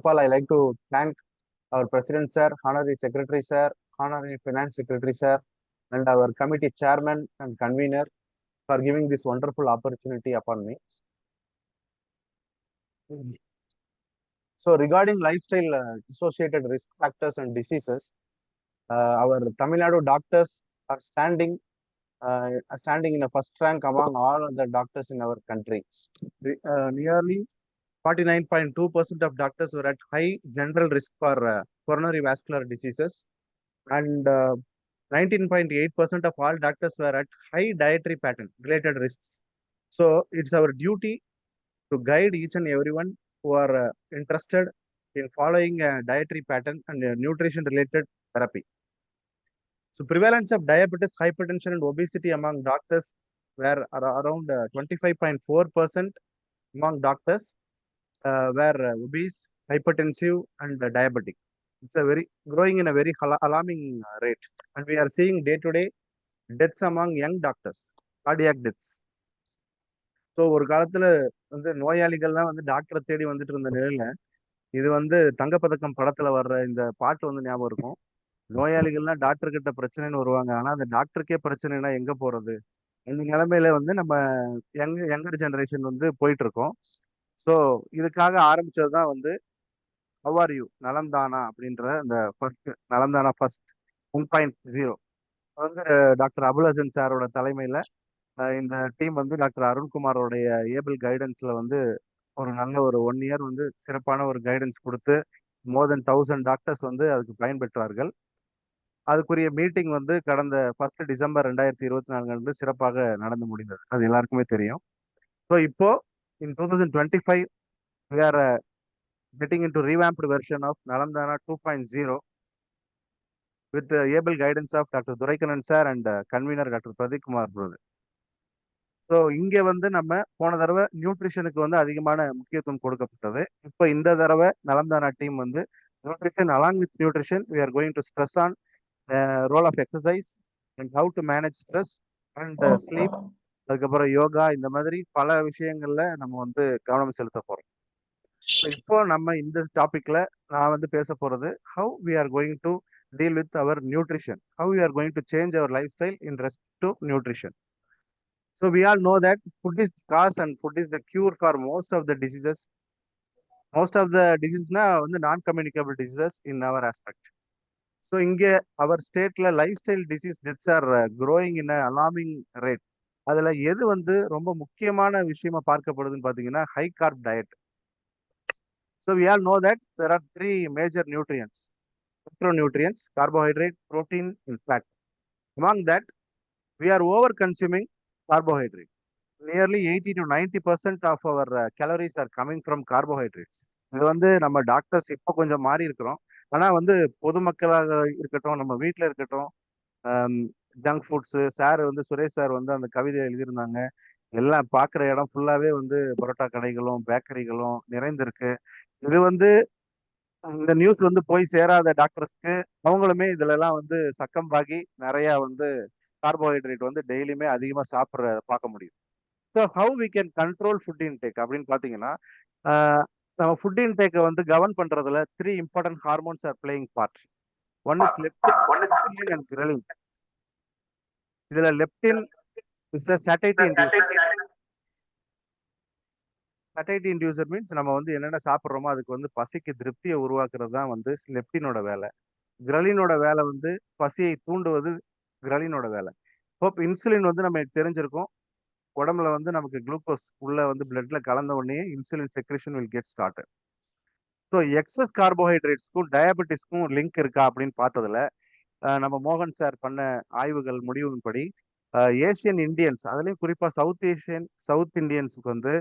all, I like to thank our President Sir, Honorary Secretary Sir, Honorary Finance Secretary Sir, and our committee chairman and convener for giving this wonderful opportunity upon me. So regarding lifestyle associated risk factors and diseases, our Tamil Nadu doctors are standing in a first rank among all other doctors in our country. Nearly 49.2% of doctors were at high general risk for coronary vascular diseases, and 19.8% of all doctors were at high dietary pattern related risks. So it's our duty to guide each and everyone who are interested in following a dietary pattern and nutrition related therapy. So prevalence of diabetes, hypertension, and obesity among doctors were around 25.4% among doctors were obese, hypertensive, and diabetic. It's a very growing in a very alarming rate, and we are seeing day-to-day deaths among young doctors, cardiac deaths. So ஒரு காலத்துல வந்து நோயாளிகள்லாம் வந்து டாக்டரை தேடி வந்துட்டு இருந்த நிலையில இது வந்து தங்கப்பதக்கம் படத்துல வர்ற இந்த பாட்டு வந்து ஞாபகம் இருக்கும். நோயாளிகள்லாம் டாக்டர் கிட்ட பிரச்சனைன்னு வருவாங்க, ஆனா அந்த டாக்டருக்கே பிரச்சனைனா எங்க போறது? இந்த நிலைமையில வந்து நம்ம யங்கர் ஜெனரேஷன் வந்து போயிட்டு இருக்கோம். ஸோ இதுக்காக ஆரம்பிச்சதுதான் வந்து ஹவ் ஆர் யூ நலம்தானா அப்படின்ற அந்த ஃபர்ஸ்ட் நலம்தானா ஃபர்ஸ்ட் 1.0 வந்து டாக்டர் அபுல் சாரோட தலைமையில இந்த டீம் வந்து டாக்டர் அருண்குமாரோடைய ஏபிள் கைடன்ஸ்ல வந்து ஒரு நல்ல ஒரு 1 இயர் வந்து சிறப்பான ஒரு கைடன்ஸ் கொடுத்து மோர் தென் 1000 டாக்டர்ஸ் வந்து அதுக்கு பயன்பெற்றார்கள். அதுக்குரிய மீட்டிங் வந்து கடந்த 1 டிசம்பர் 2024 அன்று சிறப்பாக நடந்து முடிந்தது. அது எல்லாருக்குமே தெரியும். ஸோ இப்போ in 2025 we are getting into revamped version of Nalamdana 2.0 with the able guidance of Dr. Duraikannan sir and convener Dr. Pradeep Kumar brother. So இங்கே வந்து நம்ம போன தடவை நியூட்ரிஷனுக்கு வந்து அதிகமான முக்கியத்துவம் கொடுக்கப்பட்டது. இப்போ இந்த தடவை நலம்தானா டீம் வந்து nutrition along with nutrition we are going to stress on role of exercise and how to manage stress and sleep, அதுக்கப்புறம் யோகா, இந்த மாதிரி பல விஷயங்கள்ல நம்ம வந்து கவனம் செலுத்த போறோம். இப்போ நம்ம இந்த டாபிக்ல நான் வந்து பேச போறது how we are going to deal with our nutrition, how we are going to change our life style in respect to nutrition. So we all know that food is the cause and food is the cure for most of the diseases. Most of the diseases na வந்து நான் communicable diseases in our aspect. So இங்கே அவர் ஸ்டேட்ல life style disease deaths are growing in alarming rate. அதுல எது வந்து ரொம்ப முக்கியமான விஷயமா பார்க்கப்படுதுன்னு பாத்தீங்கன்னா high carb diet. So we all know that there are 3 major nutrients: macronutrients, carbohydrate, protein, and fat. Among that, we are over consuming carbohydrate. Nearly 80 to 90% of our calories are coming from carbohydrates. இது வந்து நம்ம doctors இப்போ கொஞ்சம் மாறி இருக்கிறோம். ஆனா வந்து பொதுமக்களாக இருக்கட்டும், நம்ம வீட்டில் இருக்கட்டும், ஜங்க் ஃபுட்ஸு சார் வந்து சுரேஷ் சார் வந்து அந்த கவிதை எழுதியிருந்தாங்க. எல்லாம் பார்க்குற இடம் ஃபுல்லாவே வந்து பரோட்டா கடைகளும் பேக்கரிகளும் நிறைந்திருக்கு. இது வந்து இந்த நியூஸ் வந்து போய் சேராத டாக்டர்ஸ்க்கு அவங்களுமே இதுல எல்லாம் வந்து சக்கம் பாகி நிறைய வந்து கார்போஹைட்ரேட் வந்து டெய்லியுமே அதிகமா சாப்பிட்ற பார்க்க முடியும். So how we can control food intake அப்படின்னு பார்த்தீங்கன்னா, நம்ம ஃபுட் இன்டேக்கை வந்து கவர்ன் பண்றதுல 3 important hormones are playing part. One is leptin and ghrelin. இதுல leptin is satiety inducer. Satiety inducer means நம்ம வந்து என்னென்ன சாப்பிட்றோமோ அதுக்கு வந்து பசிக்கு திருப்தியை உருவாக்குறது தான் வந்து லெப்டினோட வேலை. கிரலினோட வேலை வந்து பசியை தூண்டுவது கிரலினோட வேலை. இப்போ இன்சுலின் வந்து நம்ம தெரிஞ்சிருக்கோம், உடம்புல வந்து நமக்கு குளுக்கோஸ் உள்ள வந்து பிளட்ல கலந்த உடனே insulin secretion will get started. So excess கார்போஹைட்ரேட்ஸ்க்கும் டயபெட்டிஸ்க்கும் லிங்க் இருக்கா அப்படின்னு பார்த்ததுல நம்ம மோகன் சார் பண்ண ஆய்வுகள் முடிவின்படி ஏசியன் இந்தியன்ஸ், அதுலேயும் குறிப்பாக சவுத் இந்தியன்ஸுக்கு வந்து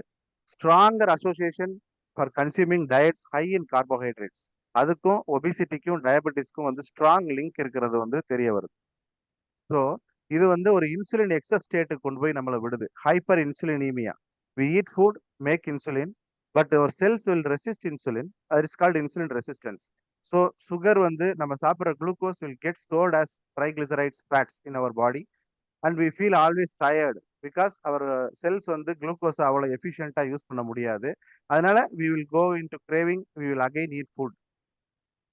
stronger association for consuming diets high in carbohydrates, அதுக்கும் ஒபிசிட்டிக்கும் டயபெட்டிஸ்க்கும் வந்து ஸ்ட்ராங் லிங்க் இருக்கிறது வந்து தெரிய வருது. ஸோ இது வந்து ஒரு இன்சுலின் எக்ஸஸ் ஸ்டேட்டுக்கு கொண்டு போய் நம்மளை விடுது. Hyperinsulinemia. We eat food make insulin but our cells will resist insulin, அது is called insulin resistance. So sugar வந்து நம்ம சாப்பிட்ற glucose will get stored as triglycerides fats in our body and we feel always tired because our cells வந்து glucose அவ்வளவு எஃபிஷியன்ட்டா use பண்ண முடியாது. அதனால we will go into craving, we will again eat food.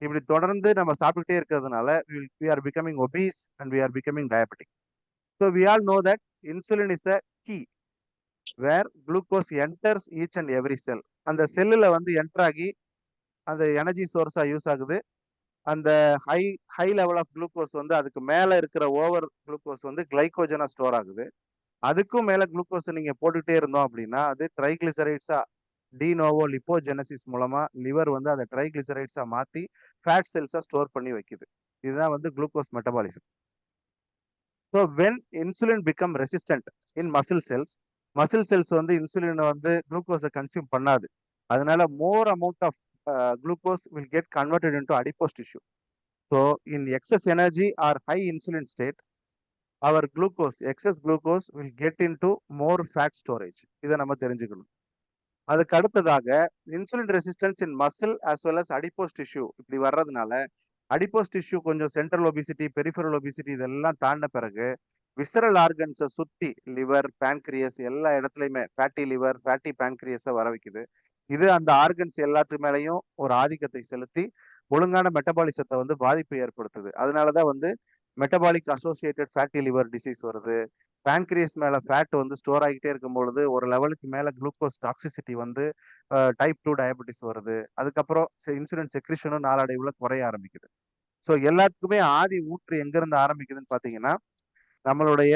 இப்படி தொடர்ந்து நம்ம சாப்பிட்டுட்டே இருக்கிறதுனால we are becoming obese and we are becoming diabetic. So we all know that insulin is a key where glucose enters each and every cell. அந்த செல்லுல வந்து enter ஆகி அந்த எனர்ஜி சோர்ஸா யூஸ் ஆகுது. அந்த high high level of glucose வந்து அதுக்கு மேல இருக்கிற ஓவர் குளுக்கோஸ் வந்து கிளைகோஜனா ஸ்டோர் ஆகுது. அதுக்கும் மேல குளுக்கோஸ் நீங்க போட்டுட்டே இருந்தோம் அப்படின்னா அது ட்ரைகிளிசரைட்ஸா டினோவோ லிப்போஜெனசிஸ் மூலமா லிவர் வந்து அதை ட்ரைகிளிசரைட்ஸா மாத்தி ஃபேட் செல்ஸா ஸ்டோர் பண்ணி வைக்குது. இதுதான் வந்து glucose metabolism. So when insulin become resistant in muscle cells வந்து இன்சுலினை வந்து குளுக்கோஸை கன்சியூம் பண்ணாது. அதனால more amount of glucose will get converted into adipose tissue. So in excess energy or high insulin state, our excess glucose will get into more fat storage. இதை நம்ம தெரிஞ்சுக்கணும். அதுக்கு அடுத்ததாக insulin resistance in muscle as well as adipose tissue இப்படி வர்றதுனால adipose tissue கொஞ்சம் central obesity, peripheral obesity இதெல்லாம் தாண்ட பிறகு விசரல் ஆர்கன்ஸை சுத்தி லிவர், பேன்கிரியஸ் எல்லா இடத்துலையுமே ஃபேட்டி லிவர், ஃபேட்டி பேன்கிரியஸை வர வைக்குது. இது அந்த ஆர்கன்ஸ் எல்லாத்து மேலையும் ஒரு ஆதிக்கத்தை செலுத்தி ஒழுங்கான மெட்டபாலிசத்தை வந்து பாதிப்பை ஏற்படுத்துது. அதனாலதான் வந்து metabolic associated fatty liver disease வருது. பேன்கிரியஸ் மேல ஃபேட் வந்து ஸ்டோர் ஆகிட்டே இருக்கும் பொழுது ஒரு லெவலுக்கு மேல குளுக்கோஸ் டாக்ஸிசிட்டி வந்து டைப் 2 டயபெட்டிஸ் வருது. அதுக்கப்புறம் இன்சுலின் செக்ரிஷனும் நாளடைவுல குறைய ஆரம்பிக்குது. ஸோ எல்லாத்துக்குமே ஆதி ஊற்று எங்க இருந்து ஆரம்பிக்குதுன்னு பாத்தீங்கன்னா நம்மளுடைய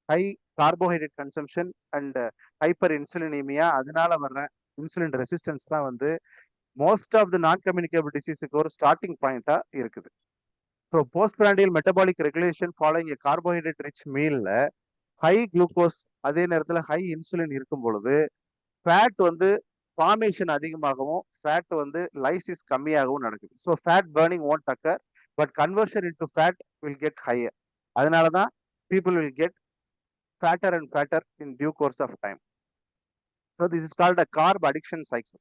high carbohydrate consumption and hyper insulinaemia, அதனால வர்ற இன்சுலின் ரெசிஸ்டன்ஸ் தான் வந்து மோஸ்ட் ஆஃப் த நான் கம்யூனிகேபிள் டிசீஸுக்கு ஒரு ஸ்டார்டிங் பாயிண்டா இருக்குது. So postprandial metabolic regulation following carbohydrate rich மீல்ல ஹை குளுக்கோஸ் அதே நேரத்தில் ஹை இன்சுலின் இருக்கும் பொழுது ஃபேட் வந்து ஃபார்மேஷன் அதிகமாகவும் ஃபேட் வந்து லைசிஸ் கம்மியாகவும் நடக்குது. So fat burning won't occur, but conversion into fat will get higher. அதனால தான் people will get fatter and fatter in due course of time. So this is called a carb addiction cycle.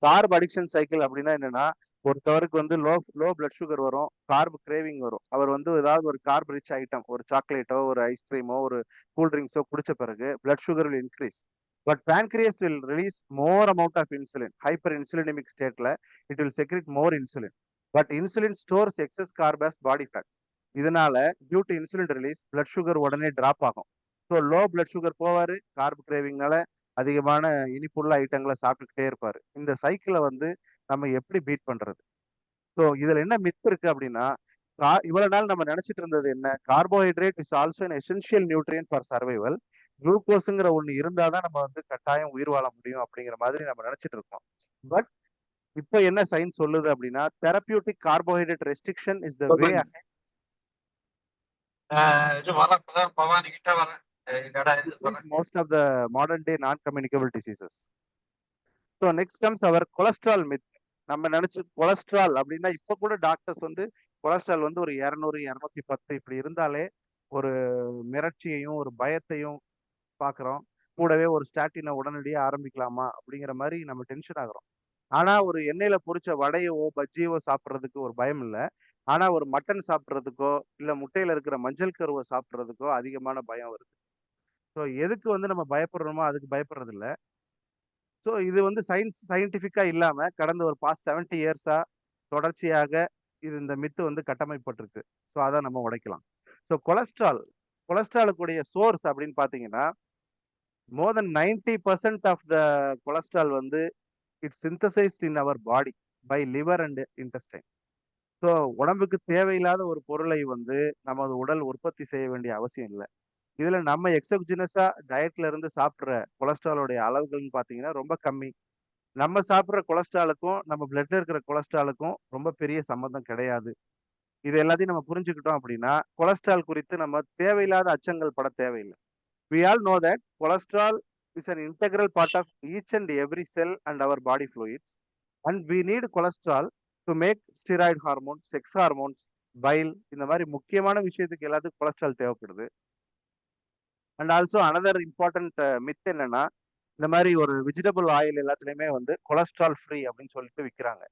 Carb addiction cycle அப்படின்னா என்னன்னா ஒருத்தவருக்கு வந்து low blood sugar வரும், corp craving வரும். அவர் வந்து ஏதாவது ஒரு கார்ப் ரிச் ஐட்டம், ஒரு சாக்லேட்டோ ஒரு ஐஸ்கிரீமோ ஒரு கூல் ட்ரிங்க்ஸோ குடிச்ச பிறகு blood sugar will increase. But pancreas will release more amount of insulin. Hyper insulinemic stateல it will secrete more insulin. But insulin stores excess carb as body fat. இதனால due to insulin release blood sugar உடனே drop ஆகும். So low blood sugar போவாரு, carb கிரேவிங்னால அதிகமான இனிப்புள்ள ஐட்டங்களை சாப்பிட்டுக்கிட்டே இருப்பாரு. இந்த சைக்கிளை வந்து நம்ம எப்படி பீட் பண்றது? ஸோ இதுல என்ன மித் இருக்கு அப்படின்னா இவ்வளவு நாள் நம்ம நினைச்சிட்டு இருந்தது என்ன, carbohydrate is also an essential nutrient for survival. குளுக்கோஸுங்கிற ஒண்ணு இருந்தாதான் நம்ம வந்து கட்டாயம் உயிர் வாழ முடியும் அப்படிங்கிற மாதிரி நம்ம நினைச்சிட்டு இருக்கோம். பட் இப்போ என்ன சயின்ஸ் சொல்லுது அப்படின்னா therapeutic carbohydrate restriction is the way most of the modern day non-communicable diseases. So next comes our cholesterol myth. நம்ம நினைச்சு கொலஸ்ட்ரால் அப்படின்னா இப்ப கூட டாக்டர்ஸ் வந்து கொலஸ்ட்ரால் வந்து ஒரு 200 210 இப்படி இருந்தாலே ஒரு மிரட்சியையும் ஒரு பயத்தையும் பாக்குறோம். கூடவே ஒரு ஸ்டாட்டினை உடனடியே ஆரம்பிக்கலாமா அப்படிங்கிற மாதிரி நம்ம டென்ஷன் ஆகுறோம். ஆனா ஒரு எண்ணெயில பொரிச்ச வடையவோ பஜ்ஜியவோ சாப்பிட்றதுக்கு ஒரு பயம் இல்லை. ஆனா ஒரு மட்டன் சாப்பிட்றதுக்கோ இல்ல முட்டையில இருக்கிற மஞ்சள் கருவை சாப்பிட்றதுக்கோ அதிகமான பயம் வருது. ஸோ எதுக்கு வந்து நம்ம பயப்படுறோமோ அதுக்கு பயப்படுறது இல்லை. ஸோ இது வந்து சயின்டிஃபிக்கா இல்லாம கடந்த ஒரு பாஸ்ட் 70 இயர்ஸா தொடர்ச்சியாக இந்த மித்து வந்து கட்டமைப்பட்டிருக்கு. ஸோ அதை நம்ம உடைக்கலாம். ஸோ கொலஸ்ட்ராலுக்குடைய சோர்ஸ் அப்படின்னு பாத்தீங்கன்னா more than 90% of the cholesterol வந்து it's synthesized in our body by liver and intestine. So உடம்புக்கு தேவையில்லாத ஒரு பொருளை வந்து நமது உடல் உற்பத்தி செய்ய வேண்டிய அவசியம் இல்லை. இதுல நம்ம எக்ஸோஜினஸா டயட்ல இருந்து சாப்பிட்ற கொலஸ்ட்ராலோடைய அளவுகள்னு பாத்தீங்கன்னா ரொம்ப கம்மி. நம்ம சாப்பிட்ற கொலஸ்ட்ராலுக்கும் நம்ம பிளட்ல இருக்கிற கொலஸ்ட்ராலுக்கும் ரொம்ப பெரிய சம்பந்தம் கிடையாது. இது எல்லாத்தையும் நம்ம புரிஞ்சுக்கிட்டோம் அப்படின்னா கொலஸ்ட்ரால் குறித்து நம்ம தேவையில்லாத அச்சங்கள் பட தேவையில்லை. We all know that cholesterol is an integral part of each and every cell and our body fluids, and we need cholesterol to make steroid hormones, sex hormones, bile இந்த மாதிரி முக்கியமான விஷயத்துக்கு எல்லாத்துக்கும் கொலஸ்ட்ரால் தேவைப்படுது. And also another important myth என்னன்னா இந்த மாதிரி ஒரு வெஜிடபிள் ஆயில் எல்லாத்துலயுமே வந்து கொலஸ்ட்ரால் ஃப்ரீ அப்படின்னு சொல்லிட்டு விற்கிறாங்க.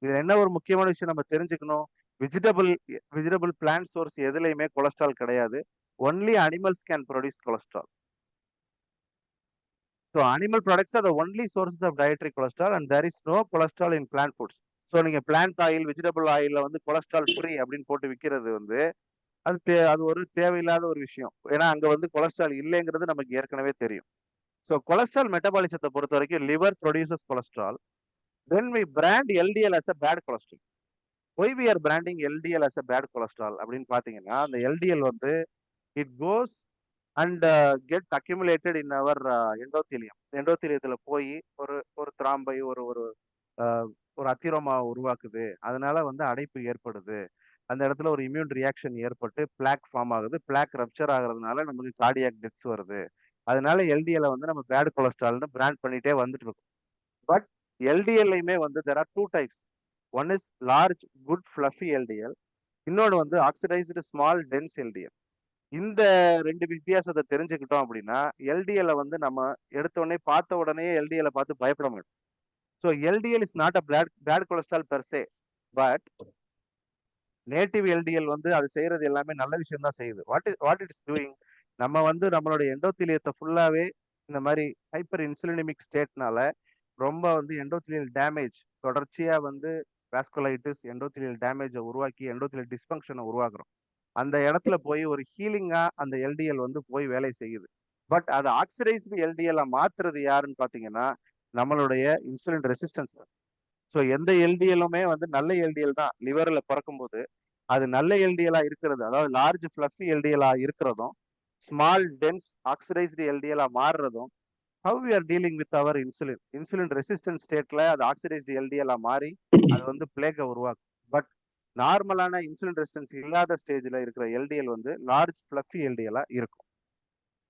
இதுல என்ன ஒரு முக்கியமான விஷயம் நம்ம தெரிஞ்சுக்கணும், வெஜிடபிள் பிளான்ட் சோர்ஸ் எதுலையுமே கொலஸ்ட்ரால் கிடையாது. Only animals can produce cholesterol. So animal products are the only sources of dietary cholesterol and there is no cholesterol in plant foods. So நீங்க பிளான்ட் ஆயில் வெஜிடபிள் ஆயில்ல வந்து cholesterol free அப்படின்னு போட்டு விற்கிறது வந்து அது ஒரு தேவையில்லாத ஒரு விஷயம். ஏன்னா அங்க வந்து கொலஸ்ட்ரால் இல்லைங்கிறது நமக்கு ஏற்கனவே தெரியும். ஸோ கொலஸ்ட்ரால் மெட்டபாலிசத்தை பொறுத்த வரைக்கும் liver produces cholesterol. Then we brand LDL as a bad cholesterol. Why we are branding LDL as a bad cholesterol அப்படின்னு பாத்தீங்கன்னா அந்த எல்டிஎல் வந்து it goes and get accumulated in our endothelium. எண்டோத்தீலியத்துல போய் ஒரு ஒரு திராம்பை ஒரு ஒரு ஒரு அத்திரோமா உருவாக்குது. அதனால வந்து அடைப்பு ஏற்படுது. அந்த இடத்துல ஒரு இம்யூன் ரியாக்ஷன் ஏற்பட்டு பிளாக் ஃபார்ம் ஆகுது. பிளாக் ரப்சர் ஆகுறதுனால நமக்கு கார்டியாக் டெத்ஸ் வருது. அதனால எல்டிஎல் வந்து நம்ம பேட் கொலஸ்ட்ரால்னு பிராண்ட் பண்ணிட்டே வந்துட்டு இருக்கோம். பட் எல்டிஎல்லையுமே வந்து there are two types. One is large good fluffy LDL. இன்னொன்று வந்து ஆக்சிடைஸ்டு ஸ்மால் டென்ஸ் எல்டிஎல். இந்த ரெண்டு வித்தியாசத்தை தெரிஞ்சுக்கிட்டோம் அப்படின்னா எல்டிஎல்லை வந்து நம்ம எடுத்த உடனே பார்த்த உடனே எல்டிஎல்லை பார்த்து பயப்பட மாட்டோம். So LDL is not a bad cholesterol per se, but native LDL வந்து அது செய்யறது எல்லாமே நல்ல விஷயம் தான் செய்யுது. வாட் இட் இஸ் டூயிங், நம்ம வந்து நம்மளுடைய எண்டோத்திலியத்தை ஃபுல்லாவே இந்த மாதிரி ஹைப்பர் இன்சுலினிமிக் ஸ்டேட்னால ரொம்ப வந்து எண்டோத்திலியல் டேமேஜ் தொடர்ச்சியா வந்து வாஸ்குலைட்டிஸ் எண்டோத்திலியல் டேமேஜை உருவாக்கி எண்டோத்திலியல் டிஸ்பங்க்ஷனை உருவாக்குறோம். அந்த இடத்துல போய் ஒரு ஹீலிங்கா அந்த எல்டிஎல் வந்து போய் வேலை செய்யுது. பட் அது ஆக்சிடைஸ்டு எல்டிஎல் மாத்துறது யாருன்னு பாத்தீங்கன்னா நம்மளுடைய இன்சுலின் ரெசிஸ்டன்ஸ். ஸோ எந்த எல்டிஎல்லுமே வந்து நல்ல எல்டிஎல் தான் லிவர்ல பிறக்கும் போது அது நல்ல எல்டிஎலா இருக்கிறது, அதாவது லார்ஜ் ஃபிளஃபி எல்டிஎலா இருக்கிறதும் ஸ்மால் டென்ஸ் ஆக்சிடைஸ்டு எல்டிஎலா மாறுறதும் how we are dealing with our insulin resistance ஸ்டேட்ல அது ஆக்சிடைஸ்டு எல்டிஎலா மாறி அது வந்து பிளேக்கை உருவாக்கும். பட் நார்மலான இன்சுலின் ரெசிஸ்டன்ஸ் இல்லாத ஸ்டேஜ்ல இருக்கிற எல்டிஎல் வந்து லார்ஜ் ஃபிளஃபி எல்டிஎலா இருக்கும்.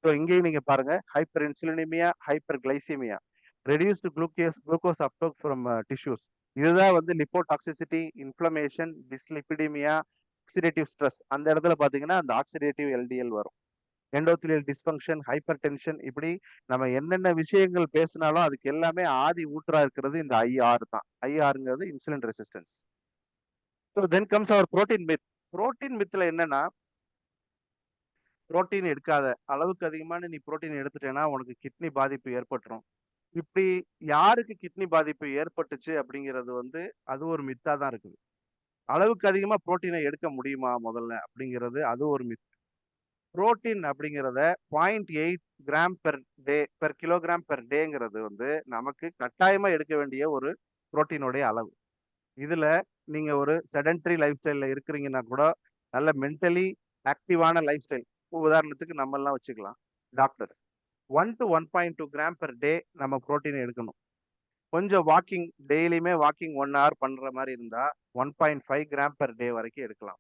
ஸோ இங்கேயும் நீங்க பாருங்க hyperinsulinemia, hyperglycemia, reduced glucose uptake from tissues. இதுதான் வந்து lipotoxicity, inflammation, dyslipidemia, oxidative stress. அந்த இடத்துல பாத்தீங்கன்னா அந்த ஆக்சிடேட்டிவ் எல்டிஎல் வரும். எண்டோத்திலியல் டிஸ்பங்க்ஷன், ஹைப்பர் டென்ஷன், இப்படி நம்ம என்னென்ன விஷயங்கள் பேசினாலும் அதுக்கு எல்லாமே ஆதி ஊற்றா இருக்கிறது இந்த ஐஆர் தான். ஐஆருங்கிறது insulin resistance. So then comes our protein myth. Protein மித்ல என்னன்னா புரோட்டீன் எடுக்காத, அளவுக்கு அதிகமான நீ புரோட்டீன் எடுத்துட்டேன்னா உனக்கு கிட்னி பாதிப்பு ஏற்பட்டுரும். இப்படி யாருக்கு கிட்னி பாதிப்பு ஏற்பட்டுச்சு அப்படிங்கிறது வந்து அது ஒரு மித்தா தான் இருக்குது. அளவுக்கு அதிகமா புரோட்டீனை எடுக்க முடியுமா முதல்ல அப்படிங்கிறது அது ஒரு மித். புரோட்டீன் அப்படிங்கிறத 0.8 gram per day per kilogram per டேங்கிறது வந்து நமக்கு கட்டாயமா எடுக்க வேண்டிய ஒரு புரோட்டீனுடைய அளவு. இதுல நீங்க ஒரு செடன்டரி லைஃப் ஸ்டைல்ல இருக்கிறீங்கன்னா கூட நல்ல மென்டலி ஆக்டிவான லைஃப் ஸ்டைல், உதாரணத்துக்கு நம்ம எல்லாம் வச்சுக்கலாம் டாக்டர்ஸ், 1 to 1.2 கிராம் பெர் டே நம்ம புரோட்டீன் எடுக்கணும். கொஞ்சம் வாக்கிங் டெய்லியுமே வாக்கிங் 1 hour பண்ற மாதிரி இருந்தா 1.5 கிராம் பெர் டே வரைக்கும் எடுக்கலாம்.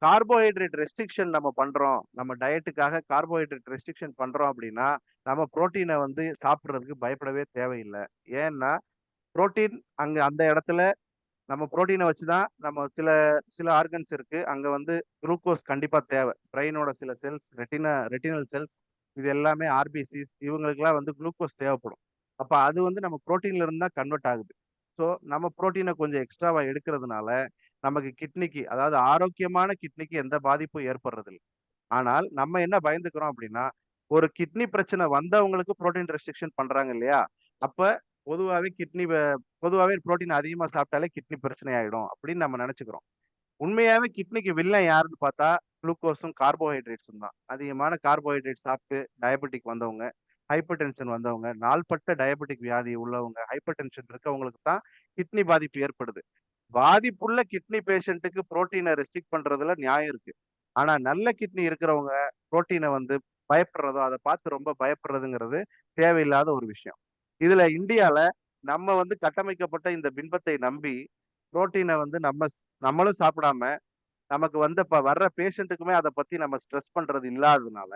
கார்போஹைட்ரேட் ரெஸ்ட்ரிக்ஷன் நம்ம பண்றோம், நம்ம டயட்டுக்காக கார்போஹைட்ரேட் ரெஸ்ட்ரிக்ஷன் பண்றோம் அப்படின்னா நம்ம புரோட்டீனை வந்து சாப்பிட்றதுக்கு பயப்படவே தேவையில்லை. ஏன்னா புரோட்டீன் அங்க அந்த இடத்துல நம்ம புரோட்டீனை வச்சுதான் நம்ம சில சில ஆர்கன்ஸ் இருக்கு அங்க வந்து குளுக்கோஸ் கண்டிப்பா தேவை. பிரெயினோட சில செல்ஸ், ரெட்டினல் செல்ஸ், இது எல்லாமே ஆர்பிசிஸ், இவங்களுக்குலாம் வந்து குளுக்கோஸ் தேவைப்படும். அப்ப அது வந்து நம்ம புரோட்டீன்ல இருந்து தான் கன்வெர்ட் ஆகுது. ஸோ நம்ம புரோட்டீனை கொஞ்சம் எக்ஸ்ட்ராவா எடுக்கிறதுனால நமக்கு கிட்னிக்கு, அதாவது ஆரோக்கியமான கிட்னிக்கு எந்த பாதிப்பும் ஏற்படுறது இல்லை. ஆனால் நம்ம என்ன பயந்துக்கிறோம் அப்படின்னா ஒரு கிட்னி பிரச்சனை வந்தவங்களுக்கு புரோட்டீன் ரெஸ்ட்ரிக்ஷன் பண்றாங்க இல்லையா, அப்ப பொதுவாகவே புரோட்டீன் அதிகமா சாப்பிட்டாலே கிட்னி பிரச்சனை ஆயிடும் அப்படின்னு நம்ம நினைச்சுக்கிறோம். உண்மையாவே கிட்னிக்கு வில்லன் யாருன்னு பார்த்தா குளுக்கோஸும் கார்போஹைட்ரேட்ஸும் தான். அதிகமான கார்போஹைட்ரேட் சாப்பிட்டு டயபெட்டிக் வந்தவங்க, ஹைப்பர் டென்ஷன் வந்தவங்க, நாள்பட்ட டயபெட்டிக் வியாதி உள்ளவங்க, ஹைப்பர் டென்ஷன் இருக்கவங்களுக்கு தான் கிட்னி பாதிப்பு ஏற்படுது. பாதிப்புள்ள கிட்னி பேஷண்ட்டுக்கு புரோட்டீனை ரெஸ்ட்ரிக்ட் பண்றதுல நியாயம் இருக்கு. ஆனா நல்ல கிட்னி இருக்கிறவங்க புரோட்டீனை வந்து பயப்படுறதோ அதை பார்த்து ரொம்ப பயப்படுறதுங்கிறது தேவையில்லாத ஒரு விஷயம். இதுல இந்தியால நம்ம வந்து கட்டமைக்கப்பட்ட இந்த பின்பத்தை நம்பி புரோட்டீனை வந்து நம்மளும் சாப்பிடாம நமக்கு வந்து வர்ற பேஷண்ட்டுக்குமே அதை பத்தி நம்ம ஸ்ட்ரெஸ் பண்றது இல்லாததுனால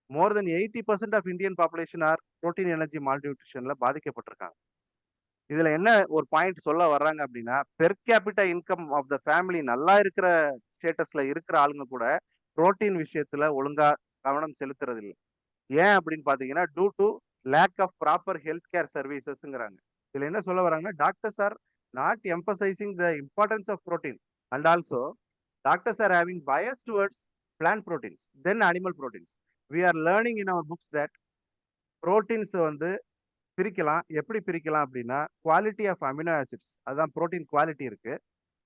more then 80% of Indian population are protein energy மால்நியூட்ரிஷன்ல பாதிக்கப்பட்டிருக்காங்க. இதுல என்ன ஒரு பாயிண்ட் சொல்ல வர்றாங்க அப்படின்னா per capita income of the family நல்லா இருக்கிற ஸ்டேட்டஸ்ல இருக்கிற ஆளுங்க கூட புரோட்டீன் விஷயத்துல ஒழுங்கா கவனம் செலுத்துறது இல்லை. ஏன் அப்படின்னு பாத்தீங்கன்னா due to lack of proper health care சர்வீசஸ்ங்கிறாங்க. இதுல என்ன சொல்ல வராங்கன்னா doctors are not emphasising the importance of protein and also doctors are having bias towards plant proteins then animal proteins. We are learning in our books that proteins வந்து பிரிக்கலாம். எப்படி பிரிக்கலாம் அப்படின்னா, குவாலிட்டி ஆஃப் அமினோ ஆசிட்ஸ் அதான் protein quality இருக்கு.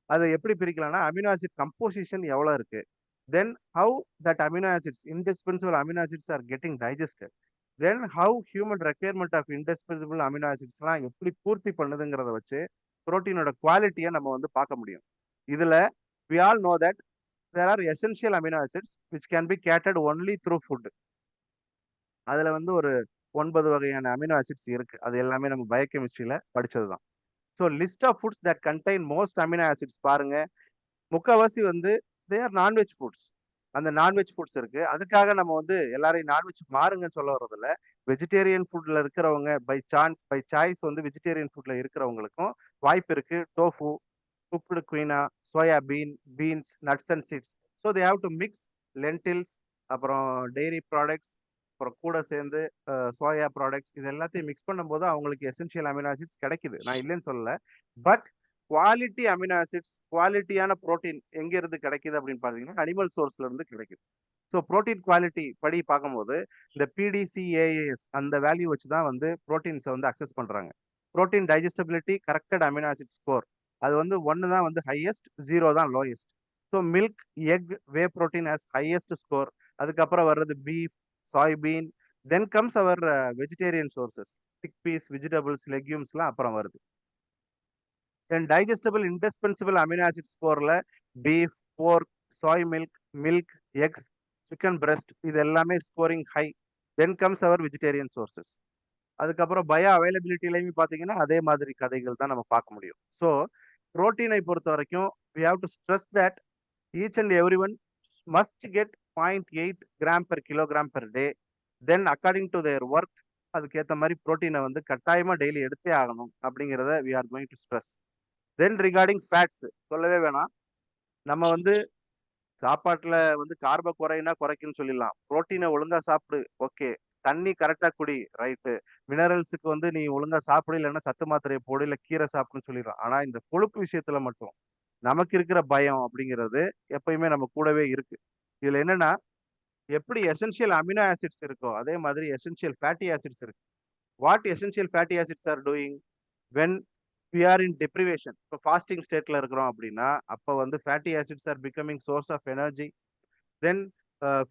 அத எப்படி பிரிக்கலாம்னா, அமினோ ஆசிட் கம்போசிஷன் எவ்வளோ இருக்கு? Then how that amino acids indispensable amino acids are getting digested. Then how human requirement of indispensable amino ஆசிட்ஸ்லாம் எப்படி பூர்த்தி பண்ணுதுங்கிறத வச்சு, புரோட்டீனோட குவாலிட்டிய நம்ம வந்து பார்க்க முடியும். இதுல we all know that there are essential amino acids which can be catered only through food. அதுல வந்து ஒரு 9 வகையான அமினோ ஆசிட்ஸ் இருக்கு. அது எல்லாமே நம்ம பயோகெமிஸ்ட்ரியில படிச்சது தான். So list of foods that contain most amino acids பாருங்க. முக்காவாசி வந்து தே ஆர் நான்வெஜ் ஃபுட்ஸ். அந்த நான்வெஜ் ஃபுட்ஸ் இருக்கு. அதுக்காக நம்ம வந்து எல்லாரையும் நான்வெஜ் மாறுங்கன்னு சொல்ல வர்றதில்ல. வெஜிடேரியன் ஃபுட்ல இருக்கிறவங்க பை சாய்ஸ் வந்து வெஜிடேரியன் ஃபுட்ல இருக்கிறவங்களுக்கும் வாய்ப்பு இருக்கு. Tofu, cooked quinoa, soya beans, nuts and seeds. So they have to mix lentils, அப்புறம் டெய்ரி ப்ராடக்ட்ஸ், அப்புறம் கூட சேர்ந்து சோயா ப்ராடக்ட்ஸ் இது எல்லாத்தையும் மிக்ஸ் பண்ணும்போது அவங்களுக்கு எசென்ஷியல் அமினோ ஆசிட்ஸ் கிடைக்குது. நான் இல்லைன்னு சொல்லல. பட் குவாலிட்டி அமினோ ஆசிட்ஸ், குவாலிட்டியான புரோட்டீன் எங்க இருந்து கிடைக்குது அப்படின்னு பாத்தீங்கன்னா அனிமல் சோர்ஸ்ல இருந்து கிடைக்குது. ஸோ புரோட்டீன் குவாலிட்டி படி பார்க்கும்போது இந்த பிடிசிஏஎஸ் அந்த வேல்யூ வச்சு தான் வந்து புரோட்டீன்ஸை வந்து அக்சஸ் பண்றாங்க. Protein digestibility corrected amino acid score அது வந்து 1 தான் வந்து ஹையஸ்ட், 0 தான் lowest. So milk, egg, whey protein has highest score. அதுக்கப்புறம் வர்றது beef, soybean, then comes our vegetarian sources, chickpeas, vegetables, லெக்யூம்ஸ்லாம் அப்புறம் வருது. Then digestible indispensable amino acid ஸ்கோர்ல beef, pork, soy milk, eggs, chicken breast இது எல்லாமே scoring high. Then comes our vegetarian sources. அதுக்கப்புறம் பயோ அவைலபிலிட்டிலையும் பார்த்தீங்கன்னா அதே மாதிரி கதைகள் தான் நம்ம பார்க்க முடியும். ஸோ புரோட்டீனை பொறுத்த வரைக்கும் we have to stress that each and everyone must get 0.8 gram per kilogram per day. Then according to their work அதுக்கேற்ற மாதிரி புரோட்டீனை வந்து கட்டாயமா டெய்லி எடுத்தே ஆகணும் அப்படிங்கிறத we are going to stress. Then regarding fats சொல்லவே வேணாம். நம்ம வந்து சாப்பாட்டுல வந்து கார்ப குறைனா குறைக்குன்னு சொல்லிடலாம். புரோட்டீனை ஒழுங்கா சாப்பிடு, ஓகே. தண்ணி கரெக்டா குடி, ரைட்டு. மினரல்ஸுக்கு வந்து நீ ஒழுங்கா சாப்பிடு, இல்லைன்னா சத்து மாத்திரையை போடு, இல்ல கீரை சாப்பிடுன்னு சொல்லிடுறோம். ஆனா இந்த கொழுப்பு விஷயத்துல மட்டும் நமக்கு இருக்கிற பயம் அப்படிங்கிறது எப்பயுமே நம்ம கூடவே இருக்கு. இதுல என்னன்னா எப்படி எசென்ஷியல் அமினோ ஆசிட்ஸ் இருக்கோ அதே மாதிரி எசென்ஷியல் ஃபேட்டி ஆசிட்ஸ் இருக்கு. What essential fatty acids are doing when we are in deprivation. இப்போ ஃபாஸ்டிங் ஸ்டேட்ல இருக்கிறோம் அப்படின்னா அப்போ வந்து fatty acids are becoming source of energy. Then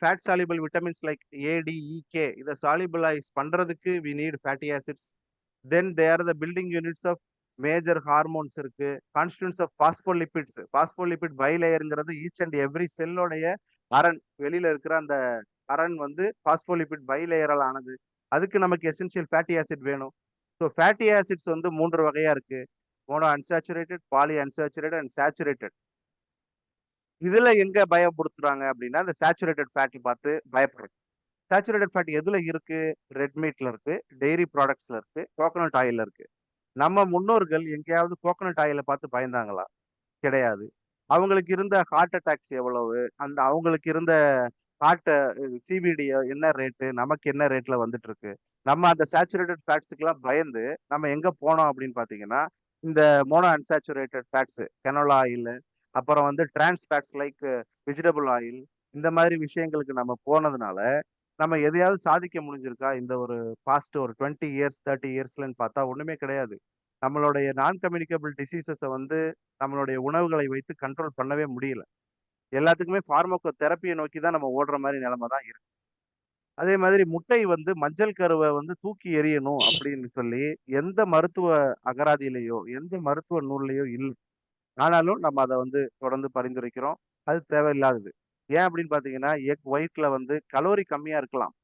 fat soluble vitamins like ADEK இதை சாலிபிளைஸ் பண்றதுக்கு we need fatty acids. Then they are the building units of major hormones இருக்கு. Constituents of phospholipids, phospholipid பைலேயருங்கிறது each and every செல்லோடைய அரண், வெளியில இருக்கிற அந்த அரண் வந்து பாஸ்போலிபிட் பைலேயரால் ஆனது. அதுக்கு நமக்கு எசென்ஷியல் ஃபேட்டி ஆசிட் வேணும். ஸோ ஃபேட்டி ஆசிட்ஸ் வந்து 3 வகையா இருக்கு. Mono unsaturated, poly unsaturated and saturated. இதுல எங்க பயப்படுத்துறாங்க அப்படின்னா இந்த சேச்சுரேட்டட் ஃபேட் பார்த்து பயப்படுறது. சேச்சுரேட்டட் ஃபேட் எதுல இருக்கு? ரெட் மீட்ல இருக்கு, டெய்ரி ப்ராடக்ட்ஸ்ல இருக்கு, கோகனட் ஆயில்ல இருக்கு. நம்ம முன்னோர்கள் எங்கேயாவது கோகனட் ஆயில பார்த்து பயந்தாங்களா? கிடையாது. அவங்களுக்கு இருந்த ஹார்ட் அட்டாக்ஸ் எவ்வளவு? அந்த அவங்களுக்கு இருந்த ஹார்ட் சிவிடி என்ன ரேட்டு? நமக்கு என்ன ரேட்ல வந்துட்டு இருக்கு? நம்ம அந்த சேச்சுரேட்டட் ஃபேட்ஸ்க்குலாம் பயந்து நம்ம எங்க போனோம் அப்படின்னு பார்த்தீங்கன்னா, இந்த mono unsaturated fats, canola oil, அப்புறம் வந்து trans fats like vegetable oil இந்த மாதிரி விஷயங்களுக்கு நம்ம போனதுனால, நம்ம எதையாவது சாதிக்க முடிஞ்சிருக்கா? இந்த ஒரு பாஸ்ட் ஒரு 20 இயர்ஸ், 30 இயர்ஸ்லன்னு பார்த்தா ஒண்ணுமே கிடையாது. நம்மளுடைய நான் கம்யூனிகபிள் டிசீசஸ வந்து நம்மளுடைய உணவுகளை வைத்து கண்ட்ரோல் பண்ணவே முடியல. எல்லாத்துக்குமே பார்மகோ தெரப்பிய நோக்கி தான் நம்ம ஓடுற மாரி நிலைமை தான் இருக்கு. அதே மாதிரி முட்டை வந்து மஞ்சள் கருவ வந்து தூக்கி எறியணும் அப்படின்னு சொல்லி எந்த மருத்துவ அகராதியிலயோ, எந்த மருத்துவ நூல்லயோ இல்ல. ஆனாலும் நம்ம அத வந்து தொடர்ந்து பரிந்துரைக்கிறோம். அது தேவையில்லாதது. ஏன் அப்படின்னு பார்த்தீங்கன்னா, எக் ஒயிட்ல வந்து கலோரி கம்மியா இருக்கலாம்.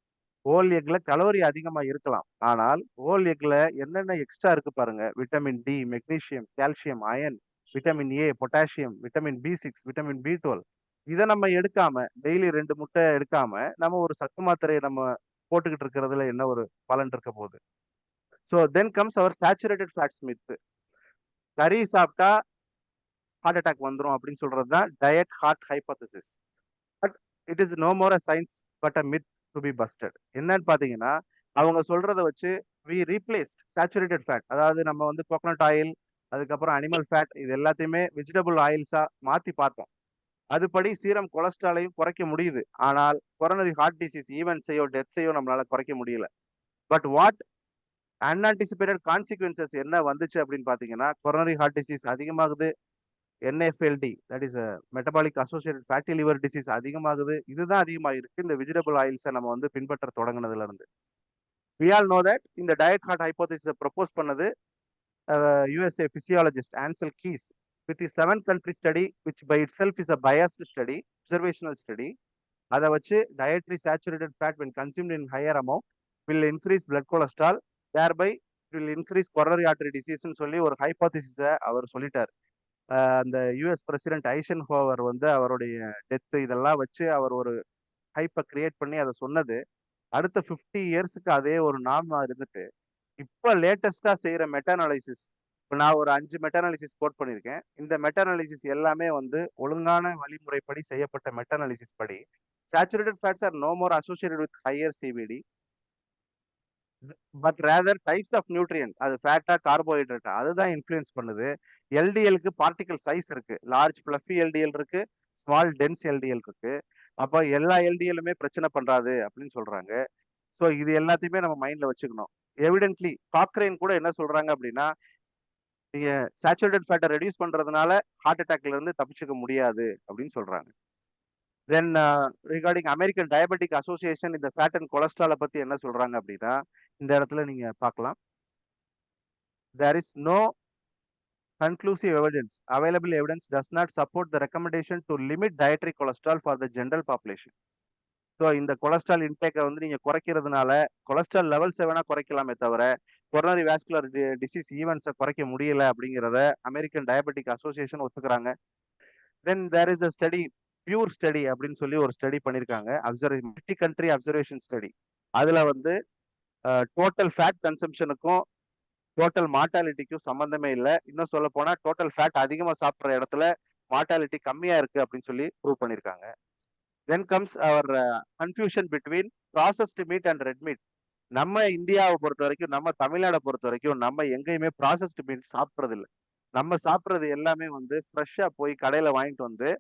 ஹோல் எக்ல கலோரி அதிகமா இருக்கலாம். ஆனால் ஹோல் எக்ல என்னென்ன எக்ஸ்ட்ரா இருக்கு பாருங்க. Vitamin D, magnesium, calcium, iron, vitamin A, potassium, vitamin பி6, vitamin பி12 இத நம்ம எடுக்காம டெய்லி 2 முட்டை எடுக்காம நம்ம ஒரு சத்து மாத்திரைய நம்ம போட்டுக்கிட்டு இருக்கிறதுல என்ன ஒரு பலன் இருக்க போகுது? So then comes our saturated fats myth. கறி சாப்பிட்டா ஹார்ட் அட்டாக் வந்துரும் அப்படின்னு சொல்றது தான் diet heart hypothesis. But it is no more a science but a myth to be busted. என்னன்னு பாத்தீங்கன்னா அவங்க சொல்றத வச்சு வி ரீப்ளேஸ்ட் சேச்சுரேட்டட் ஃபேட், அதாவது நம்ம வந்து கோகனட் ஆயில், அதுக்கப்புறம் அனிமல் ஃபேட் இது எல்லாத்தையுமே வெஜிடபிள் ஆயில்ஸா மாத்தி பார்த்தோம். அதுபடி சீரம் கொலஸ்ட்ராலையும் குறைக்க முடியுது. ஆனால் கொரோனரி ஹார்ட் டிசீஸ் ஈவென்ட்ஸையோ டெத்ஸையோ நம்மளால குறைக்க முடியல. பட் வாட் அன்ஆன்டிசிபேட்டட் கான்சிக்வன்சஸ் என்ன வந்துச்சு அப்படின்னு பாத்தீங்கன்னா, கொரோனரி ஹார்ட் டிசீஸ் அதிகமாகுது, NAFLD that is metabolic associated fatty liver disease அதிகமாகுது. இதுதான் அதிகமாயிருக்கு இந்த வெஜிடபிள் ஆயில்ஸை நம்ம வந்து பின்பற்ற தொடங்குனதுல இருந்து. we all know that இந்த டயட் ஹார்ட் ஹைப்போதசிஸை ப்ரொபோஸ் பண்ணது USA physiologist Ansel Keys with his 7-country study, which by itself is a biased study, observational study. அதை வச்சு dietary saturated fat when consumed in higher amount will increase blood cholesterol, thereby will increase coronary artery disease ன்னு சொல்லி ஒரு ஹைப்போதிசிஸை அவர் சொல்லிட்டார். அந்த US president Eisenhower வந்து அவருடைய death இதெல்லாம் வச்சு அவர் ஒரு ஹைப்பை கிரியேட் பண்ணி அதை சொன்னது. அடுத்த 50 இயர்ஸுக்கு அதே ஒரு நார்மா இருந்துட்டு இப்ப லேட்டஸ்டா செய்யற மெட்டானாலிசிஸ், இப்ப நான் ஒரு 5 மெட்டானாலிசிஸ் கோட் பண்ணியிருக்கேன். இந்த மெட்டானாலிசிஸ் எல்லாமே வந்து ஒழுங்கான வழிமுறைப்படி செய்யப்பட்ட மெட்டானாலிசிஸ் படி saturated fats are no more associated with higher CVD, but rather types of nutrient, அது ஃபேட்டா கார்போஹைட்ரேட்டா அதுதான் இன்ஃப்ளூயன்ஸ் பண்ணுது. எல்டிஎலுக்கு பார்ட்டிகல் சைஸ் இருக்கு, லார்ஜ் ஃபிளஃபி எல்டிஎல் இருக்கு, ஸ்மால் டென்ஸ் எல்டிஎல் இருக்கு. அப்போ எல்லா எல்டிஎலுமே பிரச்சனை பண்றாது அப்படின்னு சொல்றாங்க. ஸோ இது எல்லாத்தையுமே நம்ம மைண்ட்ல வச்சுக்கணும். எவிடென்ட்லி காக்ரைன் கூட என்ன சொல்றாங்க அப்படின்னா, நீங்க சேச்சுரேட்டட் ஃபேட்டை ரெடியூஸ் பண்றதுனால ஹார்ட் அட்டாக்ல இருந்து தப்பிச்சுக்க முடியாது அப்படின்னு சொல்றாங்க. தென் ரிகார்டிங் அமெரிக்கன் டயபெட்டிக் அசோசியேஷன் இந்த ஃபேட் அண்ட் கொலஸ்ட்ராலை பத்தி என்ன சொல்றாங்க அப்படின்னா, இந்த இடத்துல நீங்க பார்க்கலாம், there is no conclusive evidence, available evidence does not support the recommendation to limit dietary cholesterol for the general population. So இந்த கொலஸ்ட்ரால் இன்டேக்கை வந்து நீங்க குறைக்கிறதுனால கொலஸ்ட்ரால் லெவல்ஸை வேணா குறைக்கலாமே தவிர கொரோனரி வாஸ்குலர் டிசீஸ் ஈவெண்ட்ஸை குறைக்க முடியல அப்படிங்கிறத அமெரிக்கன் டயபெட்டிக் அசோசியேஷன் ஒத்துக்கிறாங்க. Then there is a study, pure study அப்படின்னு சொல்லி ஒரு ஸ்டடி பண்ணியிருக்காங்க, மல்டி கண்ட்ரி அப்சர்வேஷன் ஸ்டடி. அதுல வந்து டோட்டல் ஃபேட் கன்சம்ஷனுக்கும் டோட்டல் மார்டாலிட்டிக்கும் சம்பந்தமே இல்லை. இன்னும் சொல்ல போனா டோட்டல் ஃபேட் அதிகமா சாப்பிட்ற இடத்துல மார்டாலிட்டி கம்மியா இருக்கு அப்படின்னு சொல்லி ப்ரூவ் பண்ணியிருக்காங்க. Then comes our confusion between processed meat and red meat. நம்ம இந்தியாவை பொறுத்த வரைக்கும், நம்ம தமிழ்நாடை பொறுத்த வரைக்கும் நம்ம எங்கேயுமே ப்ராசஸ்டு மீட் சாப்பிட்றது இல்லை. நம்ம சாப்பிட்றது எல்லாமே வந்து ஃப்ரெஷ்ஷா போய் கடையில வாங்கிட்டு வந்து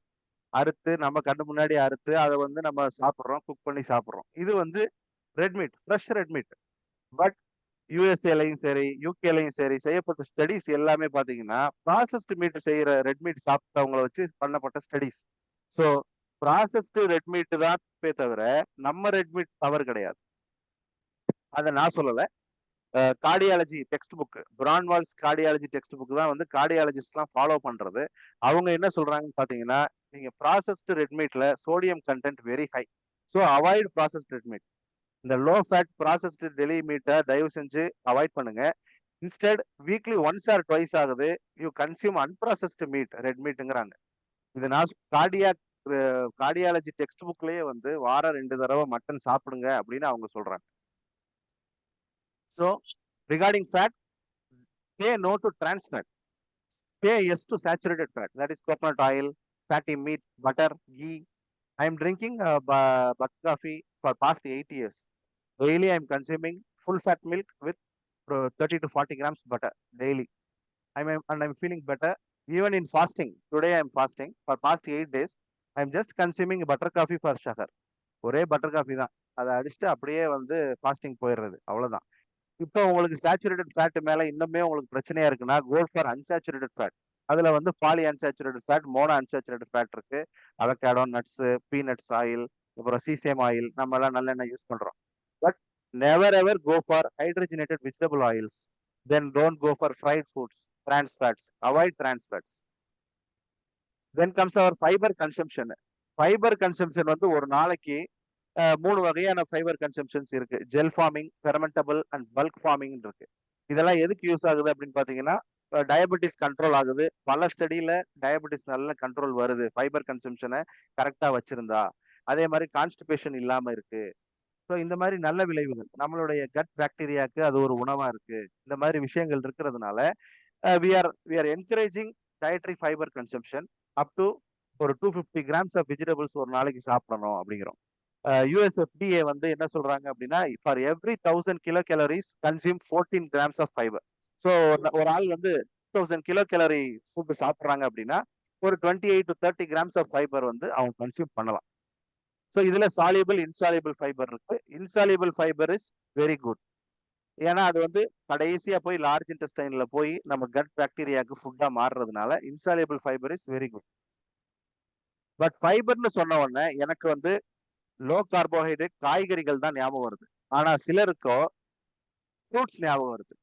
அறுத்து நம்ம கண்ணு முன்னாடி அறுத்து அதை வந்து நம்ம சாப்பிட்றோம், குக் பண்ணி சாப்பிட்றோம். இது வந்து red meat, fresh red meat. But யூஎஸ்ஏலையும் சரி யூகேலையும் சரி செய்யப்பட்ட ஸ்டடிஸ் எல்லாமே பாத்தீங்கன்னா ப்ராசஸ்டு மீட் செய்யற ரெட் மீட் சாப்பிட்டவங்களை வச்சு பண்ணப்பட்ட studies. So processed red meat தான் தவிர நம்ம ரெட் மீட் தவறு கிடையாது. அதை நான் சொல்லலை, cardiology textbook, Braunwald's cardiology textbook தான் வந்து கார்டியாலஜிஸ்ட்லாம் ஃபாலோ பண்றது. அவங்க என்ன சொல்றாங்கன்னு பாத்தீங்கன்னா, நீங்க ப்ராசஸ்டு ரெட் மீட்ல sodium content very high, so avoid processed red meat. இந்த லோ ஃபேட் ப்ராசஸ்டு டெலி மீட்டை தயவு செஞ்சு அவாய்ட் பண்ணுங்க. Instead weekly once or twice ஆகுது you consume unprocessed meat, red மீட்டுங்கிறாங்க. இது நான் கார்டியாலஜி டெக்ஸ்ட் புக்லயே வந்து வாரம் 2 தடவை மட்டன் சாப்பிடுங்க அப்படின்னு அவங்க சொல்றாங்க. So regarding fat, say no to trans fat, say yes to saturated fat, that is coconut oil, fatty meat, butter, ghee. I am drinking butter coffee for past 8 years. Daily I am consuming full fat milk with 30 to 40 grams butter daily. I'm feeling better even in fasting. Today I am fasting for past 8 days. I am just consuming butter coffee for sugar. ஒரே butter coffee தான், அதை அடிச்சுட்டு அப்படியே வந்து fasting போயிடுறது, அவ்வளவுதான். இப்போ உங்களுக்கு சேச்சுரேட்டட் ஃபேட் மேல இன்னுமே உங்களுக்கு பிரச்சனையா இருக்குன்னா கோ ஃபார் அன்சாச்சுரேட்டட் ஃபேட். அதுல வந்து poly unsaturated fat, mono unsaturated fat இருக்கு. அவகேடோ நட்ஸ், பீனட்ஸ் ஆயில், அப்புறம் சீசேம் ஆயில், நம்ம எல்லாம் நல்லெண்ணெய் யூஸ் பண்றோம். But never ever go for hydrogenated vegetable oils. Then don't go for fried foods, trans fats, avoid trans fats. Then comes our fiber consumption. Fibre consumption வந்து ஒரு நாளைக்கு 3 வகையான fibre consumptions இருக்கு. Gel forming, fermentable and bulk forming இருக்கு. இதெல்லாம் எதுக்கு use ஆகுது அப்படின்னு பாத்தீங்கன்னா, டயபெட்டிஸ் கண்ட்ரோல் ஆகுது. பல ஸ்டடியில டயபெட்டிஸ் நல்ல கண்ட்ரோல் வருது ஃபைபர் கன்சம்ஷனை கரெக்டா வச்சிருந்தா. அதே மாதிரி கான்ஸ்டிபேஷன் இல்லாம இருக்கு. ஸோ இந்த மாதிரி நல்ல விளைவுகள், நம்மளுடைய கட் பாக்டீரியாவுக்கு அது ஒரு உணவா இருக்கு. இந்த மாதிரி விஷயங்கள் இருக்கிறதுனால we are encouraging dietary fiber consumption up to ஒரு 250 grams of vegetables ஒரு நாளைக்கு சாப்பிடணும் அப்படிங்கிறோம். USFDA வந்து என்ன சொல்றாங்க அப்படின்னா, for every 1000 kilo calories consume 14 grams of fiber. So ஒரு ஆள் வந்து 2000 கிலோ கேலரி ஃபுட் சாப்பிட்றாங்க அப்படின்னா ஒரு 28 to 30 grams of ஃபைபர் வந்து அவங்க கன்சியூம் பண்ணலாம். ஸோ இதுல சாலியபிள், இன்சாலியபிள் ஃபைபர் இருக்கு. Insoluble fibre is very good. ஏன்னா அது வந்து கடைசியா போய் லார்ஜ் இன்டெஸ்டைன்ல போய் நம்ம கட் பாக்டீரியாவுக்கு ஃபுட்டா மாறுறதுனால insoluble fibre is very good. But ஃபைபர்னு சொன்ன உடனே எனக்கு வந்து லோ கார்போஹைட்ரேட் காய்கறிகள் தான் ஞாபகம் வருது. ஆனா சிலருக்கோ ஃப்ரூட்ஸ் ஞாபகம் வருது.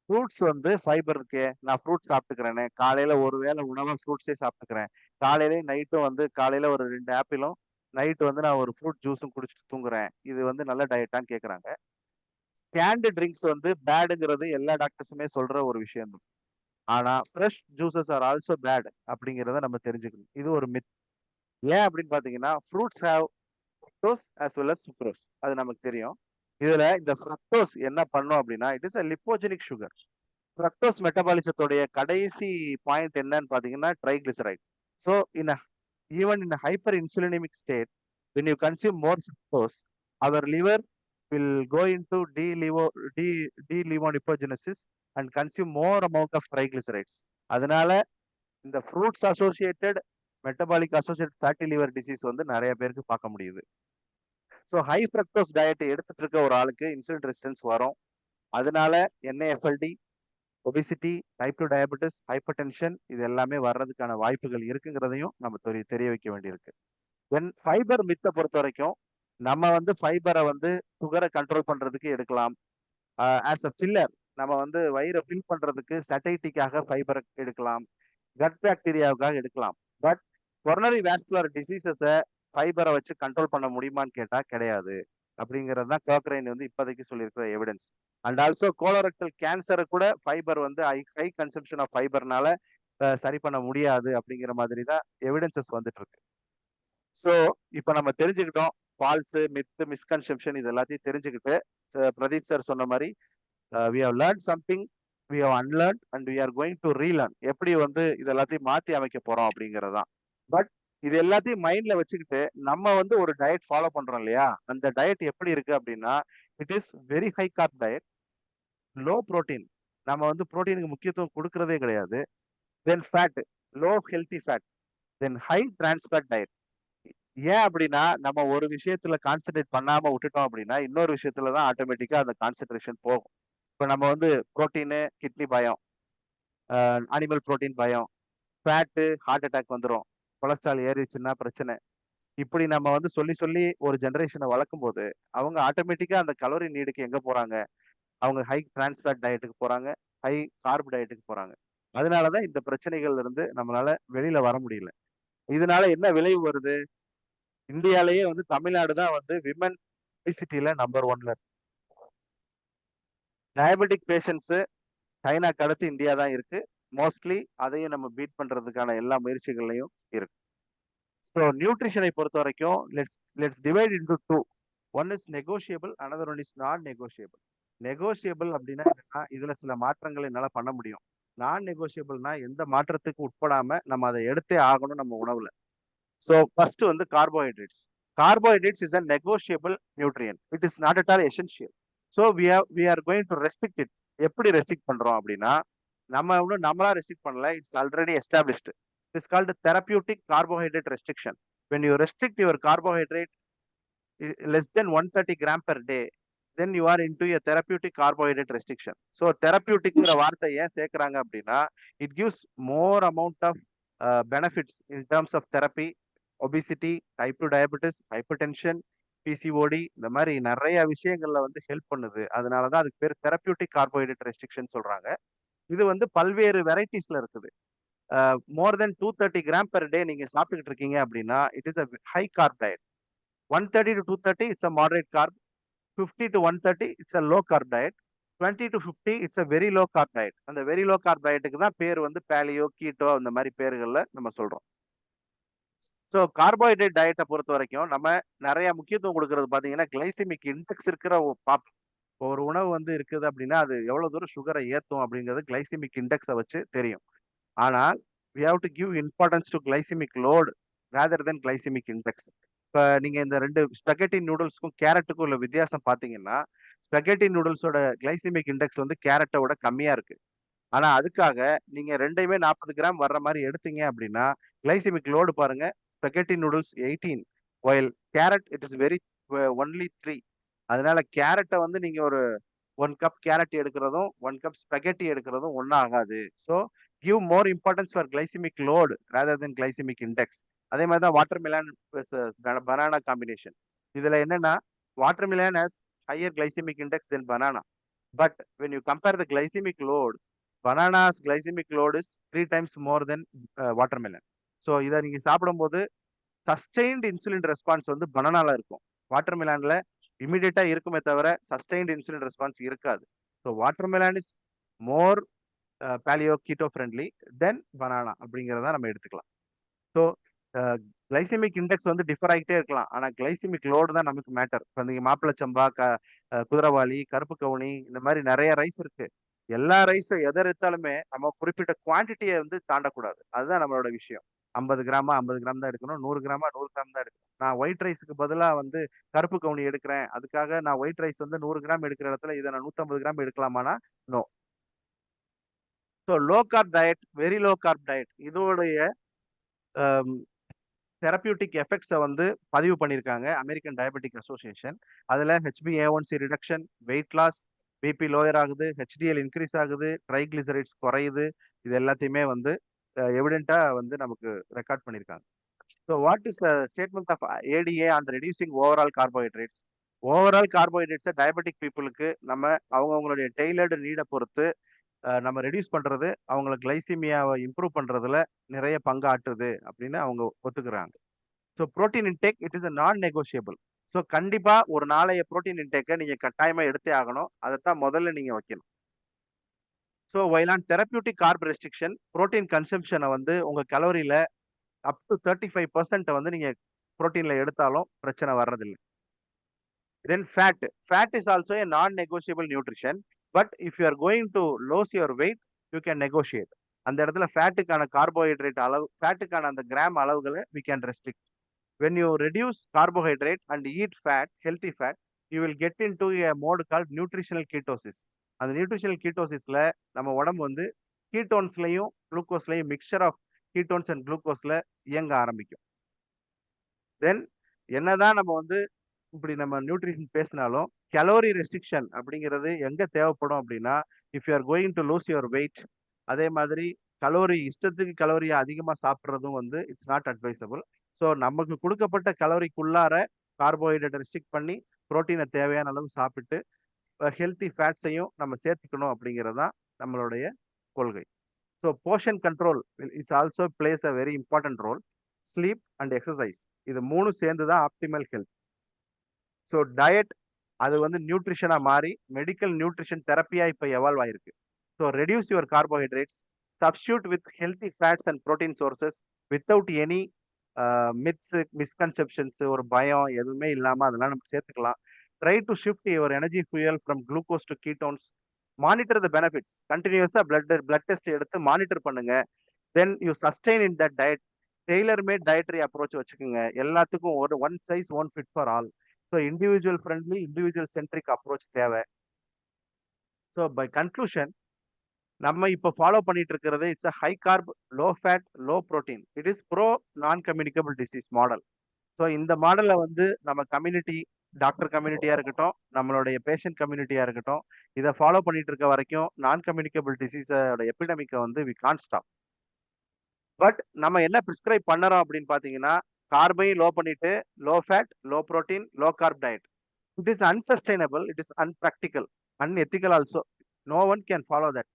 ஃப்ரூட்ஸ் வந்து ஃபைபர் இருக்கே, நான் ஃப்ரூட்ஸ் சாப்பிட்டுக்கிறேனே, காலையில ஒரு வேளை உணவா ஃப்ரூட்ஸே சாப்பிட்டுக்கிறேன். காலையிலயும் நைட்டும் வந்து காலையில ஒரு 2 ஆப்பிளும், நைட் வந்து நான் ஒரு ஃப்ரூட் ஜூஸும் குடிச்சிட்டு தூங்குறேன். இது வந்து நல்ல டயட்டான்னு கேட்கறாங்க. கேன்டு ட்ரிங்க்ஸ் வந்து பேடுங்கிறது எல்லா டாக்டர்ஸுமே சொல்ற ஒரு விஷயம் தான். ஆனா fresh juices are also bad அப்படிங்கிறத நம்ம தெரிஞ்சுக்கணும். இது ஒரு மித். ஏன் அப்படின்னு பாத்தீங்கன்னா, fruits have fructose as well as sucrose. அது நமக்கு தெரியும். இதுல இந்த ஃப்ரக்டோஸ் என்ன பண்ணும் அப்படின்னா, it is a lipogenic sugar. Fructose மெட்டபாலிசத்தோடைய கடைசி பாயிண்ட் என்னன்னு பாத்தீங்கன்னா triglyceride. So in even in hyperinsulinemic state, when you consume more fructose, our liver will go into delevonepogenesis and consume more amount of triglycerides. அதனால இந்த fruits associated metabolic associated fatty liver disease வந்து நிறைய பேருக்கு பார்க்க முடியுது. So high fructose diet எடுத்துட்டு இருக்க ஒரு ஆளுக்கு இன்சுலின் ரெசிஸ்டன்ஸ் வரும். அதனால NAFLD, obesity, type 2 diabetes, hyper tension இது எல்லாமே வர்றதுக்கான வாய்ப்புகள் இருக்குங்கிறதையும் நம்ம தெரிய வைக்க வேண்டியிருக்கு. தென் ஃபைபர் மித்த பொறுத்த வரைக்கும் நம்ம வந்து ஃபைபரை வந்து சுகரை கண்ட்ரோல் பண்றதுக்கு எடுக்கலாம். ஆஸ் அ ஃபில்லர் நம்ம வந்து வயிறை ஃபில் பண்றதுக்கு சட்டைட்டிக்காக ஃபைபர் எடுக்கலாம். கட் பாக்டீரியாவுக்காக எடுக்கலாம். பட் கொரோனரி வாஸ்குலர் டிசீசஸை ஃபைபரை வச்சு கண்ட்ரோல் பண்ண முடியுமான்னு கேட்டா கிடையாது. அப்படிங்கிறது தான் கோக்ரைன் வந்து இப்போதைக்கு சொல்லியிருக்கிற எவிடன்ஸ். அண்ட் ஆல்சோ கோலோரெக்டல் கேன்சரை கூட ஃபைபர் வந்து ஹை கன்சம்ஷன் ஆஃப் ஃபைபர்னால சரி பண்ண முடியாது அப்படிங்கிற மாதிரி தான் எவிடன்சஸ் வந்துட்டு இருக்கு. ஸோ இப்போ நம்ம தெரிஞ்சுக்கிட்டோம் ஃபால்ஸ், மித், மிஸ்கன்செப்ஷன் இது எல்லாத்தையும் தெரிஞ்சுக்கிட்டு பிரதீப் சார் சொன்ன மாதிரி we have learned something, we have unlearned and we are going to relearn. எப்படி வந்து இது எல்லாத்தையும் மாத்தி அமைக்க போறோம் அப்படிங்கறதுதான். பட் இது எல்லாத்தையும் மைண்ட்ல வச்சுக்கிட்டு நம்ம வந்து ஒரு டயட் ஃபாலோ பண்றோம் இல்லையா, அந்த டயட் எப்படி இருக்கு அப்படின்னா, it is very high carb diet, low protein. நம்ம வந்து புரோட்டீனுக்கு முக்கியத்துவம் கொடுக்கறதே கிடையாது. Then fat, low healthy fat, then high trans fat diet. ஏன் அப்படின்னா நம்ம ஒரு விஷயத்துல கான்சென்ட்ரேட் பண்ணாம விட்டுட்டோம் அப்படின்னா இன்னொரு விஷயத்துல தான் ஆட்டோமேட்டிக்கா அந்த கான்சென்ட்ரேஷன் போகும். இப்போ நம்ம வந்து புரோட்டீனு கிட்னி பயம், அனிமல் புரோட்டீன் பயம், ஃபேட்டு ஹார்ட் அட்டாக் வந்துடும், கொலஸ்ட்ரால் ஏறிச்சுன்னா பிரச்சனை. இப்படி நம்ம வந்து சொல்லி சொல்லி ஒரு ஜெனரேஷனை வளர்க்கும் போது அவங்க ஆட்டோமேட்டிக்கா அந்த கலோரி நீடுக்கு எங்க போறாங்க, அவங்க ஹை டிரான்ஸ்ஃபேட் டயட்டுக்கு போறாங்க, ஹை கார்ப் டயட்டுக்கு போறாங்க. அதனாலதான் இந்த பிரச்சனைகள்ல இருந்து நம்மளால வெளியில வர முடியல. இதனால என்ன விளைவு வருது, இந்தியாலேயே வந்து தமிழ்நாடு தான் வந்து விமன் ஒபிசிட்டில நம்பர் 1ல இருக்கு. டயபெட்டிக் பேஷண்ட்ஸ் சைனாக்கு அடுத்து இந்தியா தான் இருக்கு. மோஸ்ட்லி அதையும் நம்ம பீட் பண்றதுக்கான எல்லா முயற்சிகள்லையும் இருக்கு. ஸோ நியூட்ரிஷனை பொறுத்த வரைக்கும் let's divide into 2. One is negotiable, another one is நான் நெகோஷியபிள். நெகோஷியபிள் அப்படின்னா என்னன்னா, இதுல சில மாற்றங்கள் என்னால பண்ண முடியும். நான் நெகோஷியபிள்னா எந்த மாற்றத்துக்கு உட்படாம நம்ம அதை எடுத்தே ஆகணும் நம்ம உணவுல. ஸோ ஃபர்ஸ்ட் வந்து carbohydrates. Carbohydrates is a negotiable nutrient, it is not at all essential. So we are going to restrict it. எப்படி ரெஸ்ட்ரிக்ட் பண்றோம் அப்படின்னா, நம்ம ஒன்றும் நம்மளா ரெஸ்ட்ரிக்ட் பண்ணல, it's already established. It's called therapeutic carbohydrate restriction. When you restrict your carbohydrate less than 130 gram per day, then you are into a therapeutic carbohydrate restriction. So therapeuticங்கிற வார்த்தை ஏன் சேர்க்கறாங்க அப்படின்னா, it gives more amount of benefits in terms of therapy, obesity, type 2 diabetes, hypertension, PCOD இந்த மாதிரி நிறைய விஷயங்கள்ல வந்து help பண்ணுது. அதனாலதான் அதுக்கு பேர் தெரபியூட்டிக் கார்போஹைட்ரேட் ரெஸ்ட்ரிக்ஷன் சொல்றாங்க. இது வந்து பல்வேறு வெரைட்டிஸ்ல இருக்குது. மோர் தென் 230 கிராம் பெர் டே நீங்க சாப்பிட்டுக்கிட்டு இருக்கீங்க அப்படின்னா it is a high carb diet. 130 to 230 it's a moderate carb. 50 to 130 it's a low carb diet. 20 to 50 it's a very low carb diet. அந்த வெரி லோ கார்ப் டயட்டுக்கு தான் பேர் வந்து பேலியோ, கீட்டோ அந்த மாதிரி பேர்கள்ல நம்ம சொல்றோம். ஸோ கார்போஹைட்ரேட் டயட்டை பொறுத்த வரைக்கும் நம்ம நிறைய முக்கியத்துவம் கொடுக்கறது பார்த்தீங்கன்னா கிளைசிமிக் இண்டெக்ஸ் இருக்கிற ஒரு உணவு வந்து இருக்குது அப்படின்னா அது எவ்வளவு தூரம் சுகரை ஏற்றும் அப்படிங்கிறது கிளைசிமிக் இண்டெக்ஸை வச்சு தெரியும். ஆனால் we have to give importance to glycemic load rather than glycemic index. இப்போ நீங்க இந்த 2 ஸ்பெகட்டி நூடுல்ஸ்க்கும் கேரட்டுக்கும் உள்ள வித்தியாசம் பார்த்தீங்கன்னா, ஸ்பெகட்டி நூடுல்ஸோட கிளைசிமிக் இண்டெக்ஸ் வந்து கேரட்டை விட கம்மியா இருக்கு. ஆனா அதுக்காக நீங்க ரெண்டையுமே 40 கிராம் வர்ற மாதிரி எடுத்தீங்க அப்படின்னா கிளைசிமிக் லோடு பாருங்க, spaghetti noodles 18 while carrot it is very only 3. அதனால கேரட்டை வந்து நீங்க ஒரு 1 கப் கேரட் எடுக்கிறதும் 1 கப் ஸ்பெகட்டி எடுக்கிறதும் ஒன்றும் ஆகாது. So give more importance for glycaemic load rather then glycaemic index. அதே மாதிரி தான் வாட்டர் மிலான் பனானா காம்பினேஷன். இதுல என்னன்னா water Milan has higher glycaemic index then banana. But when you compare the glycemic load, banana's glycemic load is 3 times more than watermelon. So இதை நீங்க சாப்பிடும்போது sustained insulin response வந்து பனானால இருக்கும். வாட்டர்மெலான்ல இமிடியேட்டா இருக்குமே தவிர sustained insulin response இருக்காது. So watermelon is more paleo keto friendly then banana அப்படிங்கிறத நம்ம எடுத்துக்கலாம். ஸோ கிளைசிமிக் இண்டெக்ஸ் வந்து டிஃபர் ஆகிட்டே இருக்கலாம். ஆனா கிளைசிமிக் லோடு தான் நமக்கு மேட்டர். இப்போ நீங்க மாப்பிள்ளை சம்பா, குதிரவாளி, கருப்பு கவுனி, இந்த மாதிரி நிறைய ரைஸ் இருக்கு. எல்லா ரைஸும் எதை எடுத்தாலுமே நம்ம குறிப்பிட்ட குவான்டிட்டியை வந்து தாண்டக்கூடாது. அதுதான் நம்மளோட விஷயம். 50 கிராமா 50 கிராம் தான் எடுக்கணும், 100 கிராமா 100 கிராம் தான் எடுக்கணும். நான் ஒயிட் ரைஸுக்கு பதிலா வந்து கருப்பு கவுனி எடுக்கிறேன், அதுக்காக நான் ஒயிட் ரைஸ் வந்து 100 கிராம் எடுக்கிற இடத்துல இதை நான் 150 கிராம் எடுக்கலாமானா no. So low carb diet, very low carb diet, இதோடைய தெரபியூட்டிக் எஃபெக்ட்ஸை வந்து பதிவு பண்ணியிருக்காங்க அமெரிக்கன் டயபெட்டிக் அசோசியேஷன். அதில் HbA1c reduction, weight loss, BP lower ஆகுது, HDL இன்க்ரீஸ் ஆகுது, ட்ரைக்ளிசரைட்ஸ் குறையுது. இது எல்லாத்தையுமே வந்து எவிடென்ட்டா வந்து நமக்கு ரெக்கார்ட் பண்ணியிருக்காங்க. So what is statement of ADA on reducing overall carbohydrates? Overall கார்போஹைட்ரேட்ஸை டயபெட்டிக் பீப்புளுக்கு நம்ம அவங்கவுங்களுடைய டெய்லர்டு நீடை பொறுத்து நம்ம ரெடியூஸ் பண்றது அவங்களை கிளைசிமியாவை இம்ப்ரூவ் பண்றதுல நிறைய பங்காற்றுது அப்படின்னு அவங்க ஒத்துக்கிறாங்க. So protein intake it is a non negotiable. So கண்டிப்பா ஒரு நாளைய ப்ரோட்டீன் இன்டேக்கை நீங்க கட்டாயமா எடுத்தே ஆகணும். அதைத்தான் முதல்ல நீங்க வைக்கணும். So while on therapeutic carb restriction, protein கன்சம்ஷனை வந்து உங்க கலோரியில அப் டு 35% வந்து நீங்க ப்ரோட்டீன்ல எடுத்தாலும் பிரச்சனை வர்றதில்லை. Then fat is also a non-negotiable nutrition. But if you are going to lose your weight, you can negotiate. அந்த இடத்துல ஃபேட்டுக்கான கார்போஹைட்ரேட் அளவு, ஃபேட்டுக்கான அந்த கிராம் அளவுகளை we can restrict. When you reduce carbohydrate and eat fat, healthy fat, you will get into a mode called nutritional ketosis. அந்த nutritional கீட்டோசிஸ்ல நம்ம உடம்பு வந்து கீட்டோன்ஸ்லையும் குளுக்கோஸ்லையும் mixture of ketones and குளுக்கோஸ்ல இயங்க ஆரம்பிக்கும். தென் என்னதான் நம்ம வந்து இப்படி நம்ம நியூட்ரிஷன் பேசினாலும் கலோரி ரெஸ்ட்ரிக்ஷன் அப்படிங்கிறது எங்க தேவைப்படும் அப்படின்னா, if you are going to lose your wait, அதே மாதிரி கலோரி இஷ்டத்துக்கு கலோரியை அதிகமாக சாப்பிட்றதும் வந்து இட்ஸ் நாட் அட்வைசபிள். ஸோ நமக்கு கொடுக்கப்பட்ட கலோரிக்குள்ளார கார்போஹைட்ரேட் ரெஸ்ட்ரிக்ட் பண்ணி புரோட்டீனை தேவையான அளவு சாப்பிட்டு ஹெல்த்தி ஃபேட்ஸையும் நம்ம சேர்த்துக்கணும் அப்படிங்கிறது தான் நம்மளுடைய கொள்கை. So portion control it's also plays a very important role. Sleep and exercise, இது மூணு சேர்ந்து தான் ஆப்டிமல் ஹெல்த். ஸோ டயட் அது வந்து நியூட்ரிஷனா மாறி மெடிக்கல் நியூட்ரிஷன் தெரப்பியா இப்போ எவால்வ் ஆயிருக்கு. So reduce your carbohydrates, substitute with healthy fats and protein sources without any myths, misconceptions, ஒரு பயம் எதுவுமே இல்லாமல் அதெல்லாம் நம்ம சேர்த்துக்கலாம். Try to shift your energy fuel from glucose to ketones. Monitor the benefits, கண்டினியூஸாக பிளட் டெஸ்ட் எடுத்து மானிட்டர் பண்ணுங்க. Then you sustain in that diet. Tailor made dietary approach வச்சுக்கோங்க. எல்லாத்துக்கும் ஒரு one size one fit for all. So individual friendly, individual centric approach தேவை. So by conclusion, நம்ம இப்போ follow பண்ணிட்டு இருக்கிறது it's a high carb, low fat, low protein. It is pro non communicable disease model. So இந்த மாடலை வந்து நம்ம community, doctor கம்யூனிட்டியா இருக்கட்டும், நம்மளுடைய பேஷண்ட் கம்யூனிட்டியா இருக்கட்டும், இதை ஃபாலோ பண்ணிட்டு இருக்க வரைக்கும் நான் கம்யூனிகபிள் டிசீஸோட எபிடமிக்கை வந்து வி கான்ட் ஸ்டாப். பட் நம்ம என்ன ப்ரிஸ்கிரைப் பண்ணுறோம் அப்படின்னு பார்த்தீங்கன்னா, கார்பையும் லோ பண்ணிட்டு low fat, low protein, low carb diet. It is unsustainable, it is unpractical, unethical also. No one can follow that.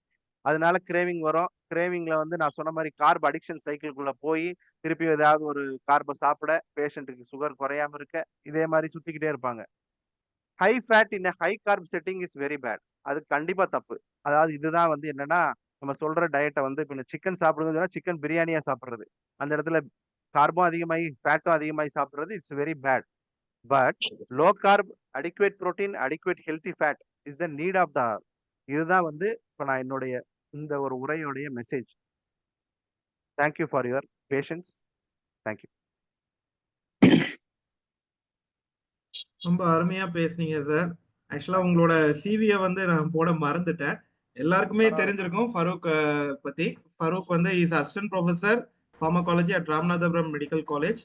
அதனால கிரேவிங் வரும். கிரேவிங்ல வந்து நான் சொன்ன மாதிரி கார்ப் அடிக்ஷன் சைக்கிள்குள்ள போய் திருப்பி ஏதாவது ஒரு கார்பை சாப்பிட, பேஷண்ட்டுக்கு சுகர் குறையாம இருக்க, இதே மாதிரி சுத்திக்கிட்டே இருப்பாங்க. High fat in high carb setting is very bad. அது கண்டிப்பா தப்பு. அதாவது இதுதான் வந்து என்னன்னா, நம்ம சொல்ற டயட்டை வந்து இப்போ சிக்கன் சாப்பிடுறதுன்னா சிக்கன் பிரியாணியா சாப்பிடுறது, அந்த இடத்துல கார்பும் அதிகமாகி ஃபேட்டும் அதிகமாகி சாப்பிடுறது it's very bad. But low carb, adequate protein, adequate healthy fat is the need of the hour. இதுதான் வந்து இப்போ நான் என்னுடைய இந்த ஒரு உரையோடைய message. Thank you for your patience. Thank you. ரொம்ப அருமையா பேசுனீங்க சார். ஆக்சுவலா உங்களோட சிவியை வந்து நான் போட மறந்துட்டேன். எல்லாருக்குமே தெரிஞ்சிருக்கும் ஃபரூக் பத்தி. ஃபரூக் வந்து is assistant professor pharmacology at Ramanathapuram Medical College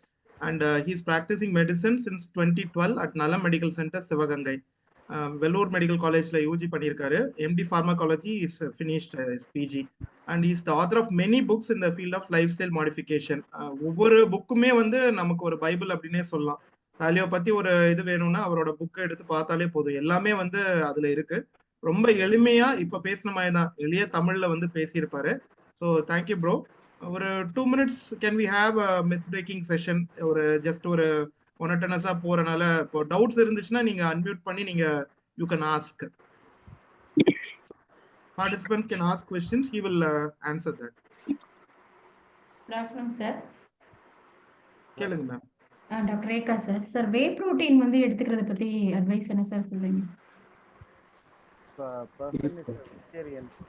and he is practicing medicine since 2012 at Nalam Medical Center, Sivagangai. Vellore medical காலேஜ்ல யூஜி பண்ணியிருக்காரு. MD pharmacology is finished is PG and is the author of many books in the field of life style modification. ஒவ்வொரு புக்குமே வந்து நமக்கு ஒரு Bible அப்படின்னே சொல்லலாம். Value பத்தி ஒரு இது வேணும்னா அவரோட புக்கை எடுத்து பார்த்தாலே போதும், எல்லாமே வந்து அதுல இருக்கு. ரொம்ப எளிமையா இப்ப பேசின மாதிரி தான் எளிய தமிழ்ல வந்து பேசியிருப்பாரு. So thank you bro. ஒரு 2 minutes can we have myth breaking session? ஒரு ஜஸ்ட் ஒரு மொனட்டனஸா போறனால இப்போ டவுட்ஸ் இருந்துச்சுன்னா நீங்க அன்மியூட் பண்ணி நீங்க you can ask. Participants can ask questions. He will answer that. Good afternoon, sir. கேளுங்க ma'am. Doctor Rekha sir. Sir whey protein வந்து எடுத்துக்கிறத பத்தி அட்வைஸ் என்ன சார் சொல்றீங்க?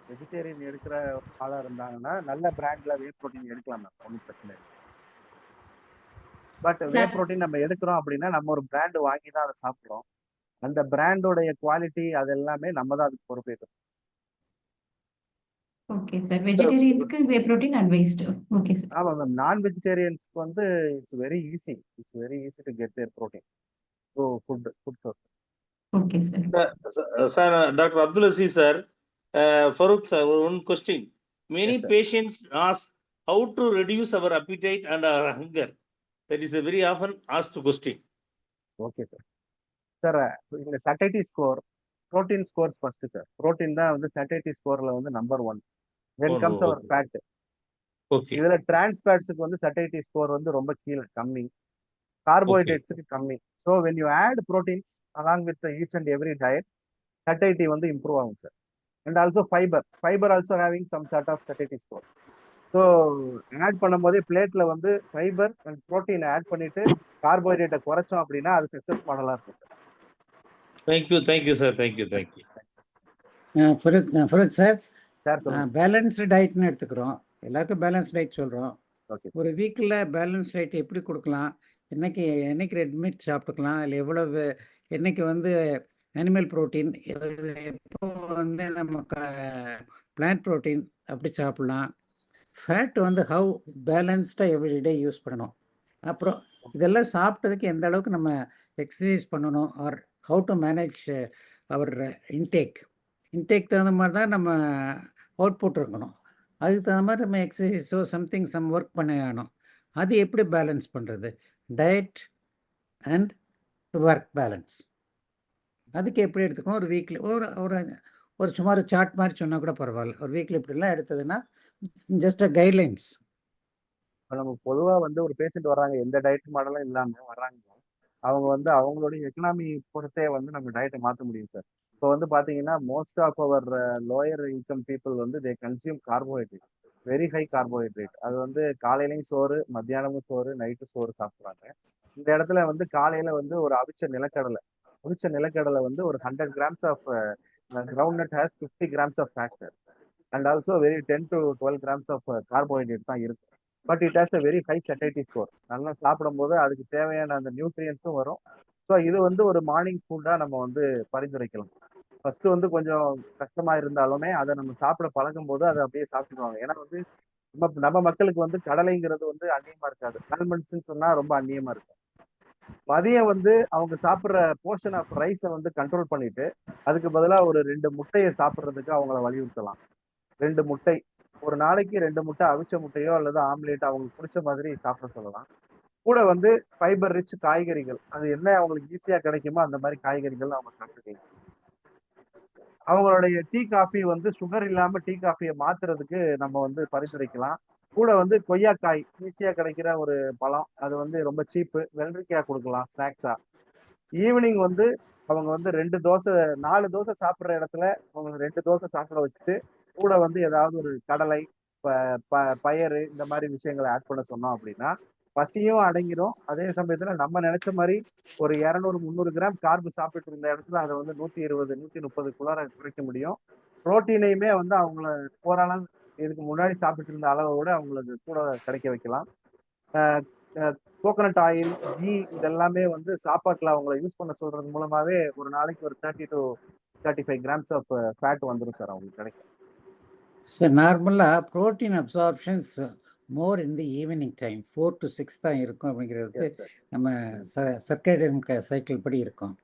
வெஜிடேரியன் எடுக்கிற ஆளா இருந்தாங்கன்னா நல்ல பிராண்ட்ல வே புரோட்டீன் எடுக்கலாம் மேம், ஒன்றும் பிரச்சனை இல்லை. பட் வே புரோட்டீன் நம்ம எடுக்கிறோம் அப்படின்னா நம்ம ஒரு பிராண்ட் வாங்கி தான் அதை சாப்பிட்றோம். அந்த பிராண்டோடைய குவாலிட்டி அது எல்லாமே நம்ம தான் அதுக்கு பொறுப்பேற்கணும். Okay sir. வெஜிடேரியன்ஸ்க்கு whey protein advised. Okay sir. ஆமா மேம், நான் வெஜிடேரியன்ஸ்க்கு வந்து it's very easy to get their protein through food source. Okay sir. Sir, Dr. Abdul Aziz sir, Farooq sir, one question. Many Yes, sir. patients ask how to reduce our appetite and our hunger. That is a very often asked question. Okay sir. Sir இந்த satiety score, protein scores first sir. Protein தான் வந்து satiety ஸ்கோர்ல வந்து number 1. Then comes our fat. Okay. இதுல trans ஃபேட்ஸுக்கு வந்து satiety score வந்து ரொம்ப கீழே, கம்மி. கார்போஹைட்ரேட்ஸுக்கு கம்மி. So when you add proteins along with each and every diet, satiety வந்து இம்ப்ரூவ் ஆகும் sir. And also fibre also having some sort of satiety score. So add பண்ணும்போதே பிளேட்ல வந்து ஃபைபர் அண்ட் ப்ரோட்டீன் ஆட் பண்ணிட்டு கார்போஹைட்ரேட்டை குறைச்சோம் அப்படின்னா அது சக்சஸ் மாடலா இருக்கும் sir. Thank you sir. Thank you. Farooq sir, sir சொல்லுங்க. பேலன்ஸ்டு டயட்னு எடுத்துக்கிறோம். எல்லாருக்கும் பேலன்ஸ் டயட் சொல்கிறோம். ஓகே. ஒரு வீக்கில் பேலன்ஸ் டயட் எப்படி கொடுக்கலாம்? என்னைக்கு ரெட் மீட் சாப்பிட்டுக்கலாம், இல்லை எவ்வளவு என்னைக்கு வந்து அனிமல் ப்ரோட்டீன், எப்போ வந்து நம்ம பிளான்ட் ப்ரோட்டீன் அப்படி சாப்பிட்லாம். ஃபேட் வந்து ஹவு பேலன்ஸ்டாக எவ்ரிடே யூஸ் பண்ணணும். அப்புறம் இதெல்லாம் சாப்பிட்டதுக்கு எந்த அளவுக்கு நம்ம எக்ஸசைஸ் பண்ணணும், or how to manage our intake தகுந்த மாதிரி தான் நம்ம அவுட்புட் இருக்கணும். அதுக்கு தகுந்த மாதிரி நம்ம எக்ஸசைஸோ சம் ஒர்க் பண்ணணும். அது எப்படி பேலன்ஸ் பண்ணுறது? டயட் அண்ட் ஒர்க் பேலன்ஸ் அதுக்கு எப்படி எடுத்துக்கணும்? ஒரு வீக்கில் ஒரு சுமார் சார்ட் மாதிரி சொன்னால் கூட பரவாயில்ல. ஒரு வீக்கில் இப்படிலாம் எடுத்ததுன்னா ஜஸ்ட் அ கைட்லைன்ஸ். நம்ம பொதுவாக வந்து ஒரு பேஷண்ட் வர்றாங்க, எந்த டயட் மாடலும் இல்லாமல் வர்றாங்க. அவங்க வந்து அவங்களுடைய எக்கனாமி பொறுத்தே வந்து நம்ம டயட்டை மாற்ற முடியும் சார். இப்போ வந்து பார்த்தீங்கன்னா most of our lower income people வந்து they consume carbohydrate, very high carbohydrate. அது வந்து காலையிலையும் சோறு, மத்தியானமும் சோறு, நைட்டு சோறு சாப்பிட்றாங்க. இந்த இடத்துல வந்து காலையில வந்து ஒரு அவிச்ச நிலக்கடலை வந்து ஒரு 100 grams of groundnut has 50 grams of fat sir. And also very 10 to 12 grams of carbohydrate தான் இருக்கு. But it has a very high satiety score. நல்லா சாப்பிடும்போது அதுக்கு தேவையான அந்த நியூட்ரியன்ஸும் வரும். ஸோ இது வந்து ஒரு மார்னிங் ஃபுட்டாக நம்ம வந்து பரிந்துரைக்கலாம். ஃபர்ஸ்ட் வந்து கொஞ்சம் கஷ்டமா இருந்தாலுமே அதை நம்ம சாப்பிட பழகும் போது அதை அப்படியே சாப்பிட்டுக்குவாங்க. ஏன்னா வந்து நம்ம மக்களுக்கு வந்து கடலைங்கிறது வந்து அந்நியமா இருக்காது. ஆல்மண்ட்ஸ்ன்னு சொன்னா ரொம்ப அந்நியமா இருக்கும். மதியம் வந்து அவங்க சாப்பிட்ற போர்ஷன் ஆஃப் ரைஸை வந்து கண்ட்ரோல் பண்ணிட்டு அதுக்கு பதிலாக ஒரு 2 முட்டையை சாப்பிட்றதுக்கு அவங்கள வலியுறுத்தலாம். 2 முட்டை, ஒரு நாளைக்கு 2 முட்டை, அவிச்ச முட்டையோ அல்லது ஆம்லேட் அவங்களுக்கு பிடிச்ச மாதிரி சாப்பிட சொல்லலாம். கூட வந்து ஃபைபர் ரிச் காய்கறிகள், அது என்ன அவங்களுக்கு ஈஸியா கிடைக்குமோ அந்த மாதிரி காய்கறிகள் அவங்க சாப்பிட்டுக்கலாம். அவங்களுடைய டீ காஃபி வந்து சுகர் இல்லாம டீ காஃபியை மாத்துறதுக்கு நம்ம வந்து பரிந்துரைக்கலாம். கூட வந்து கொய்யாக்காய் ஈஸியா கிடைக்கிற ஒரு பழம், அது வந்து ரொம்ப சீப்பு, வெள்ளரிக்காய் கொடுக்கலாம் ஸ்நாக்ஸா. ஈவினிங் வந்து அவங்க வந்து 4 தோசை சாப்பிட்ற இடத்துல அவங்க 2 தோசை சாப்பிட வச்சுட்டு கூட வந்து ஏதாவது ஒரு கடலை, பயறு இந்த மாதிரி விஷயங்களை ஆட் பண்ண சொன்னோம் அப்படின்னா பசியும் அடங்கிடும். அதே சமயத்துல நம்ம நினைச்ச மாதிரி ஒரு 200-300 கிராம் கார்பு சாப்பிட்டு இருந்த இடத்துல அதை வந்து 120-130 குறைக்க முடியும். புரோட்டீனையுமே வந்து அவங்கள ஓரளவு இதுக்கு முன்னாடி சாப்பிட்டு இருந்த அளவை விட அவங்களுக்கு கூட கிடைக்க வைக்கலாம். கோகனட் ஆயில், கீ இதெல்லாமே வந்து சாப்பாட்டுல அவங்களை யூஸ் பண்ண சொல்றது மூலமாவே ஒரு நாளைக்கு ஒரு 30 to 35 grams ஆஃப் ஃபேட் வந்துடும் சார் அவங்களுக்கு கிடைக்கும். சார் நார்மலாக protein absorptions more in the evening time 4 to 6 தான் இருக்கும் அப்படிங்கிறது நம்ம சர்க்கேடியன் சைக்கிள் படி இருக்கும்.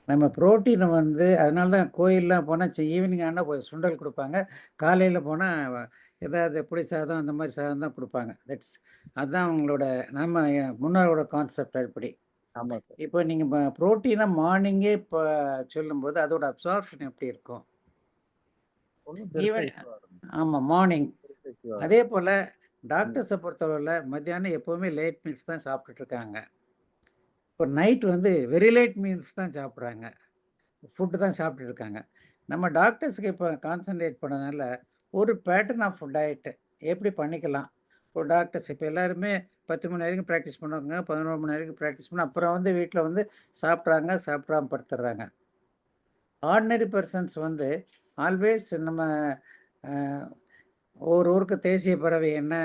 நம்ம புரோட்டீனை வந்து அதனால தான் கோயிலெலாம் போனால் ஈவினிங் ஆனால் சுண்டல் கொடுப்பாங்க, காலையில் போனால் ஏதாவது புளி சாதம் அந்த மாதிரி சாதம் தான் கொடுப்பாங்க. அதுதான் அவங்களோட நம்ம முன்னோரோட கான்செப்ட் அப்படி. ஆமா சார். இப்போ நீங்கள் புரோட்டீனை மார்னிங்கே இப்போ சொல்லும்போது அதோட அப்சார்ப்ஷன் எப்படி இருக்கும்? ஒன்றும் பெருசா ஈவன் issue ஆகாது. ஆமாம் மார்னிங். பெருசா issue ஆகாது. அதே போல் டாக்டர்ஸை பொறுத்தவரையில் மத்தியானம் எப்போவுமே லேட் மீல்ஸ் தான் சாப்பிட்டுட்டு இருக்காங்க. இப்போ நைட் வந்து வெரி லேட் மீல்ஸ் தான் சாப்பிட்றாங்க, ஃபுட்டு தான் சாப்பிட்டுட்டு இருக்காங்க. நம்ம டாக்டர்ஸுக்கு இப்போ கான்சன்ட்ரேட் பண்ணதுனால ஒரு பேட்டர்ன் ஆஃப் டயட்டு எப்படி பண்ணிக்கலாம். இப்போ டாக்டர்ஸ் இப்போ எல்லாருமே 10 மணி வரைக்கும் ப்ராக்டிஸ் பண்ணுவாங்க, 11 மணி வரைக்கும் ப்ராக்டிஸ் பண்ண அப்புறம் வந்து வீட்டில் வந்து சாப்பிட்றாங்க, சாப்பிடாம படுத்துடுறாங்க. ஆர்டினரி பர்சன்ஸ் வந்து ஆல்வேஸ் நம்ம ஒரு ஊருக்கு தேசிய பறவை என்ன,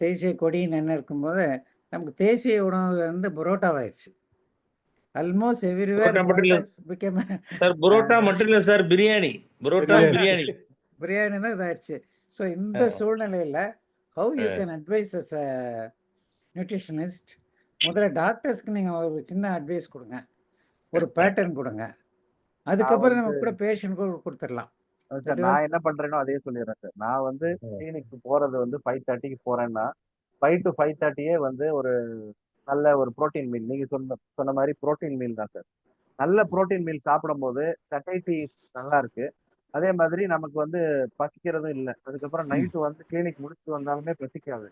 தேசிய கொடின்னு என்ன இருக்கும்போது நமக்கு தேசிய உணவு வந்து புரோட்டாவாயிடுச்சு. ஆல்மோஸ்ட் எவ்ரிவேர் புரோட்டா மட்டும் இல்ல பிகேம் சார், புரோட்டா மட்டும் இல்ல சார், பிரியாணி, புரோட்டா பிரியாணி. பிரியாணி தான் இதாயிடுச்சு. ஸோ இந்த சூழ்நிலையில் how you can advise as a nutritionist? முதல்ல டாக்டர்ஸ்க்கு நீங்கள் ஒரு சின்ன அட்வைஸ் கொடுங்க, ஒரு பேட்டர்ன் கொடுங்க, அதுக்கப்புறம் நம்ம கூட பேஷண்ட்க்கு கொடுத்துடலாம். சார் நான் என்ன பண்றேனோ அதே சொல்லிடுறேன் சார். நான் வந்து கிளினிக்கு போறது வந்து 5:30க்கு போறேன்னா 5 to 5:30 வந்து ஒரு நல்ல ஒரு புரோட்டீன் மீல், நீங்க சொன்ன மாதிரி புரோட்டீன் மீல் தான் சார். நல்ல புரோட்டீன் மீல் சாப்பிடும்போது சட்டைட்டி நல்லா இருக்கு, அதே மாதிரி நமக்கு வந்து பசிக்கிறதும் இல்லை. அதுக்கப்புறம் நைட்டு வந்து கிளினிக் முடிச்சுட்டு வந்தாலுமே பசிக்காது.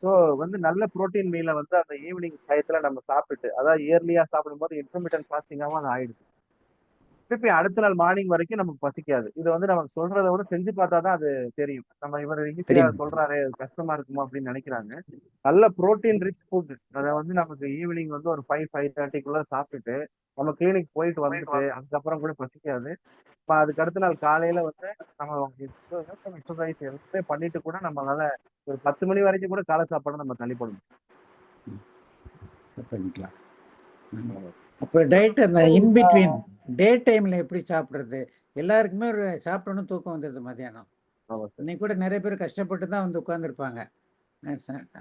ஸோ வந்து நல்ல புரோட்டீன் மீலை வந்து அந்த ஈவினிங் டயத்துல நம்ம சாப்பிட்டு, அதாவது இயர்லியா சாப்பிடும்போது இன்டர்மீடியன்ட் ஃபாஸ்டிங்காகவும் அது ஆயிடுது. திருப்பி அடுத்த நாள் மார்னிங் வரைக்கும் நமக்கு பசிக்காது. இது வந்து நமக்கு சொல்றதை விட செஞ்சு பார்த்தா தான் அது தெரியும். நம்ம இவர் ஈஸியா சொல்றாரு, கஷ்டமா இருக்குமா அப்படின்னு நினைக்கிறாங்க. நல்ல புரோட்டீன் ரிச் ஃபுட் அதை வந்து நமக்கு ஈவினிங் வந்து ஒரு 5-5:30க்குள்ள சாப்பிட்டுட்டு நம்ம கிளினிக் போயிட்டு வந்துட்டு அதுக்கப்புறம் கூட பசிக்காது. அதுக்கு அடுத்த நாள் காலையில வந்து நம்ம எக்ஸசைஸ் எல்லாமே பண்ணிட்டு கூட நம்மளால ஒரு 10 மணி வரைக்கும் கூட காலை சாப்பாடு நம்ம தள்ளிப்படணும். பண்ணிக்கலாம். அப்போ டயட் அந்த இன்பிட்வீன் டே டைமில் எப்படி சாப்பிட்றது? எல்லாருக்குமே ஒரு சாப்பிடணும் தூக்கம் வந்துடுது மத்தியானம். இன்னைக்கு கூட நிறைய பேர் கஷ்டப்பட்டு தான் வந்து உட்காந்துருப்பாங்க.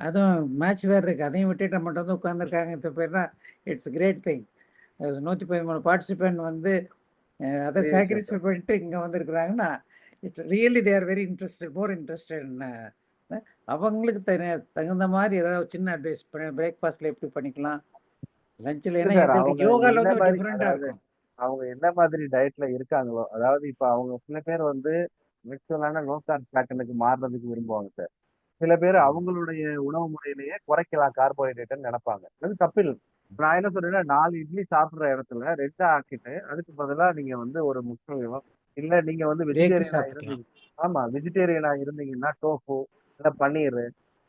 அதுவும் மேட்ச் வேறு இருக்குது, அதையும் விட்டுட்டு மட்டும் வந்து உட்காந்துருக்காங்க பேர்னா இட்ஸ் கிரேட் திங். 113 பார்ட்டிசிபென்ட் வந்து அதை சாக்ரிஃபை பண்ணிட்டு இங்கே வந்திருக்கிறாங்கன்னா it's really they are very interested, more interested. அவங்களுக்கு தகுந்த மாதிரி ஏதாவது சின்ன அட்வைஸ் பிரேக்ஃபாஸ்ட்டில் எப்படி பண்ணிக்கலாம், லஞ்சில் ஏன்னா யோகாவில் வந்து டிஃப்ரெண்டாக இருக்கும். அவங்க என்ன மாதிரி டயட்ல இருக்காங்களோ, அதாவது இப்ப அவங்க சில பேர் வந்து மிக்சலான லோ கார்ப் பேட்டர்னுக்கு மாறுறதுக்கு விரும்புவாங்க சார். சில பேர் அவங்களுடைய உணவு முறையிலேயே குறைக்கலாம் கார்போஹைட்ரேட்னு நினைப்பாங்க. அது தப்பில்லை. நான் என்ன சொல்றேன்னா 4 இட்லி சாப்பிடுற இடத்துல 2 ஆக்கிட்டு அதுக்கு பதிலா நீங்க வந்து ஒரு முட்டையோ இல்ல நீங்க வந்து வெஜிடேரியனா இருந்தீங்க, ஆமா வெஜிடேரியனா இருந்தீங்கன்னா டோஃபு இல்ல பன்னீர்,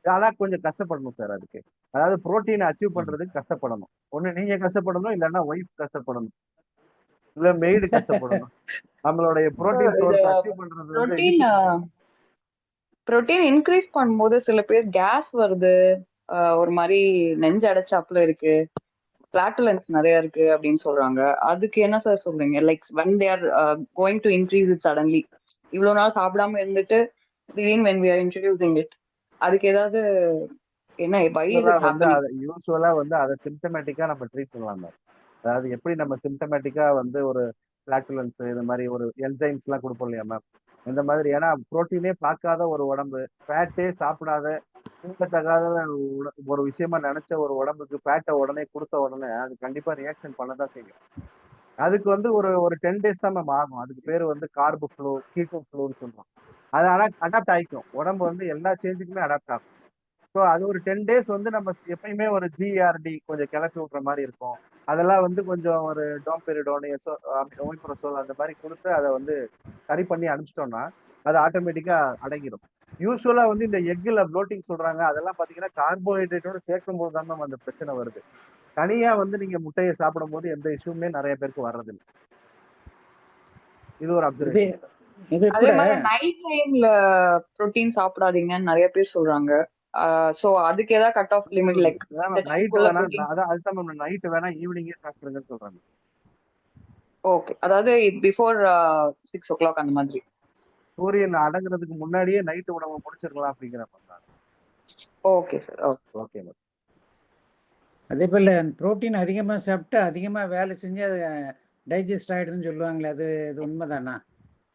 அதெல்லாம் கொஞ்சம் கஷ்டப்படணும் சார். அதுக்கு அதாவது புரோட்டீனை அச்சீவ் பண்றதுக்கு கஷ்டப்படணும். ஒண்ணு நீங்க கஷ்டப்படணும், இல்லைன்னா ஒய்ஃப் கஷ்டப்படணும், இல்ல மெய்டு கஷ்டப்படணும். நம்மளுடைய புரோட்டீன் சோர்ஸ் அச்சீவ் பண்றது வந்து புரோட்டீன் இன்க்ரீஸ் பண்ணும்போது சில பேர் கேஸ் வருது, ஒரு மாதிரி நெஞ்சு அடைச்சாப்புல இருக்கு, பிளாட்டுலன்ஸ் நிறைய இருக்கு அப்படின்னு சொல்றாங்க. அதுக்கு என்ன சார் சொல்றீங்க? Like when they are going to increase it suddenly, இவ்வளவு நாள் சாப்பிடாம இருந்துட்டு திடீர்னு when we are introducing it, அதுக்கு ஏதாவது என்ன யூசுவலா வந்து அதை சிம்டமேட்டிக்கா நம்ம ட்ரீட் பண்ணலாம். அதாவது எப்படி நம்ம சிம்டமேட்டிக்கா வந்து ஒரு பிளாட்டுலன்ஸ் இந்த மாதிரி ஒரு என்சைம்ஸ் எல்லாம் கொடுப்போம் இல்லையா மேம், இந்த மாதிரி. ஏன்னா புரோட்டீனே பார்க்காத ஒரு உடம்பு, ஃபேட்டே சாப்பிடாத தகாத ஒரு விஷயமா நினைச்ச ஒரு உடம்புக்கு ஃபேட்டை உடனே கொடுத்த உடனே அது கண்டிப்பா ரியாக்ஷன் பண்ணதான் செய்யும். அதுக்கு வந்து ஒரு 10 days தான் மேம் ஆகும். அதுக்கு பேர் வந்து கார்பு ஃப்ளோ, கீட்டோ ஃப்ளோன்னு சொல்றோம். அது அடாப்ட் ஆகிக்கும், உடம்பு வந்து எல்லா சேஞ்சுக்குமே அடாப்ட் ஆகும். ஸோ அது ஒரு 10 days வந்து நம்ம எப்பயுமே ஒரு ஜிஆர்டி கொஞ்சம் கிளப்பி விட்ற மாதிரி இருக்கும். அதெல்லாம் வந்து கொஞ்சம் ஒரு டோம்பெரிடோன், ஒமிப்ரசோல் அந்த மாதிரி கொடுத்து அதை வந்து சரி பண்ணி அனுப்பிச்சிட்டோம்னா அது ஆட்டோமேட்டிக்கா அடங்கிடும். யூஸ்வலா வந்து இந்த எக்ல ப்ளோட்டிங் சொல்றாங்க, அதெல்லாம் பாத்தீங்கன்னா கார்போஹைட்ரேட்டோட சேர்க்கும் போது தான் அந்த பிரச்சனை வருது. தனியா வந்து நீங்க முட்டையை சாப்பிடும் போது எந்த இஷ்யூமே நிறைய பேருக்கு வர்றதில்லை. இது ஒரு அப்சர்வேஷன். அதே மாதிரி நைட் டைம்ல புரோட்டீன் சாப்பிடாதீங்கன்னு நிறைய பேர் சொல்றாங்க. சோ அதுக்கு ஏதாவது cut off limit like night வேணா, அதான் அதுதான் மேம் நைட் வேணா ஈவினிங்கே சாப்பிடுங்கன்னு சொல்றாங்க. ஓகே, அதாவது பிஃபோர் 6 o'clock அந்த மாதிரி சூரியன் அடங்குறதுக்கு முன்னாடியே நைட் உணவு முடிச்சிடலாம் அப்படிங்கிற மாதிரி. Okay sir. Okay ma'am. அதே போல் புரோட்டீன் அதிகமாக சாப்பிட்டு அதிகமாக வேலை செஞ்சு அது டைஜஸ்ட் ஆகிடுதுன்னு சொல்லுவாங்களே, அது இது உண்மைதானா?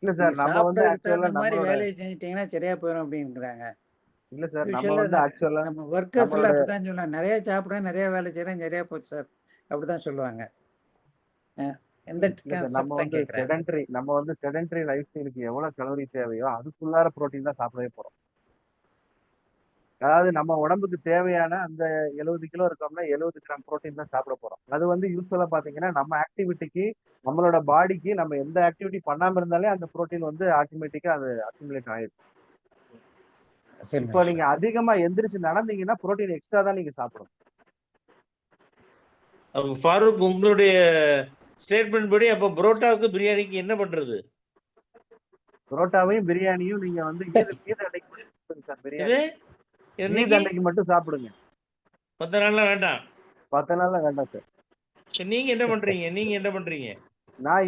இல்ல சார், நீங்கள் நம்ம வந்து சாப்பிட்றதுக்கு ஆக்சுவலா தகுந்த மாதிரி நம்மளோட வேலையை செஞ்சிட்டிங்கன்னா சரியாக போயிடும் அப்படிங்கிறாங்க. இல்ல சார், நம்ம யூஸ்வலாக வந்து ஆக்சுவலா நம்ம ஒர்க்கர்ஸ்லாம் நம்மளோட அப்படி தான் சொல்லுவாங்க. நிறைய சாப்பிட்றேன், நிறைய வேலை செய்கிறேன், சரியாக போச்சு சார் அப்படி தான் சொல்லுவாங்க. எந்த இல்ல சார், கான்செப்ட் தான் கேட்குறேன். நம்ம வந்து செடன்டரி லைஃப் ஸ்டைலுக்கு எவ்வளவு கலோரி தேவையோ அதுக்குள்ளார புரோட்டீன் தான் சாப்பிடவே போறோம். அதாவது நம்ம உடம்புக்கு தேவையான அந்த 70 கிலோ இருக்கோம்னா 70 கிராம் புரோட்டீன் தான் சாப்பிட போறோம். அது வந்து யூஸ்வலா பாத்தீங்கன்னா நம்ம ஆக்டிவிட்டிக்கு, நம்மளோட பாடிக்கு நம்ம எந்த ஆக்டிவிட்டி பண்ணாம இருந்தாலே அந்த புரோட்டீன் வந்து ஆட்டோமேட்டிக்கா அது அசிமுலேட் ஆயிடும். இப்போ நீங்க அதிகமா எந்திரிச்சு நடந்தீங்கன்னா புரோட்டீன் எக்ஸ்ட்ரா தான் நீங்க சாப்பிடணும். ஃபாரூக், உங்களுடைய ஸ்டேட்மெண்ட் படி அப்ப புரோட்டாவுக்கு பிரியாணிக்கு என்ன பண்றது? புரோட்டாவையும் பிரியாணியும் நீங்க வந்து ஈத் அன்னைக்கு மட்டும் சாப்பிடுங்க சார். பிரியாணி ஈத் என்னைக்கு அன்னைக்கு மட்டும் சாப்பிடுங்க. 10 நாள்லாம் வேண்டாம். 10 நாள்லாம் வேண்டாம் சார். நீங்க என்ன பண்றீங்க? நான்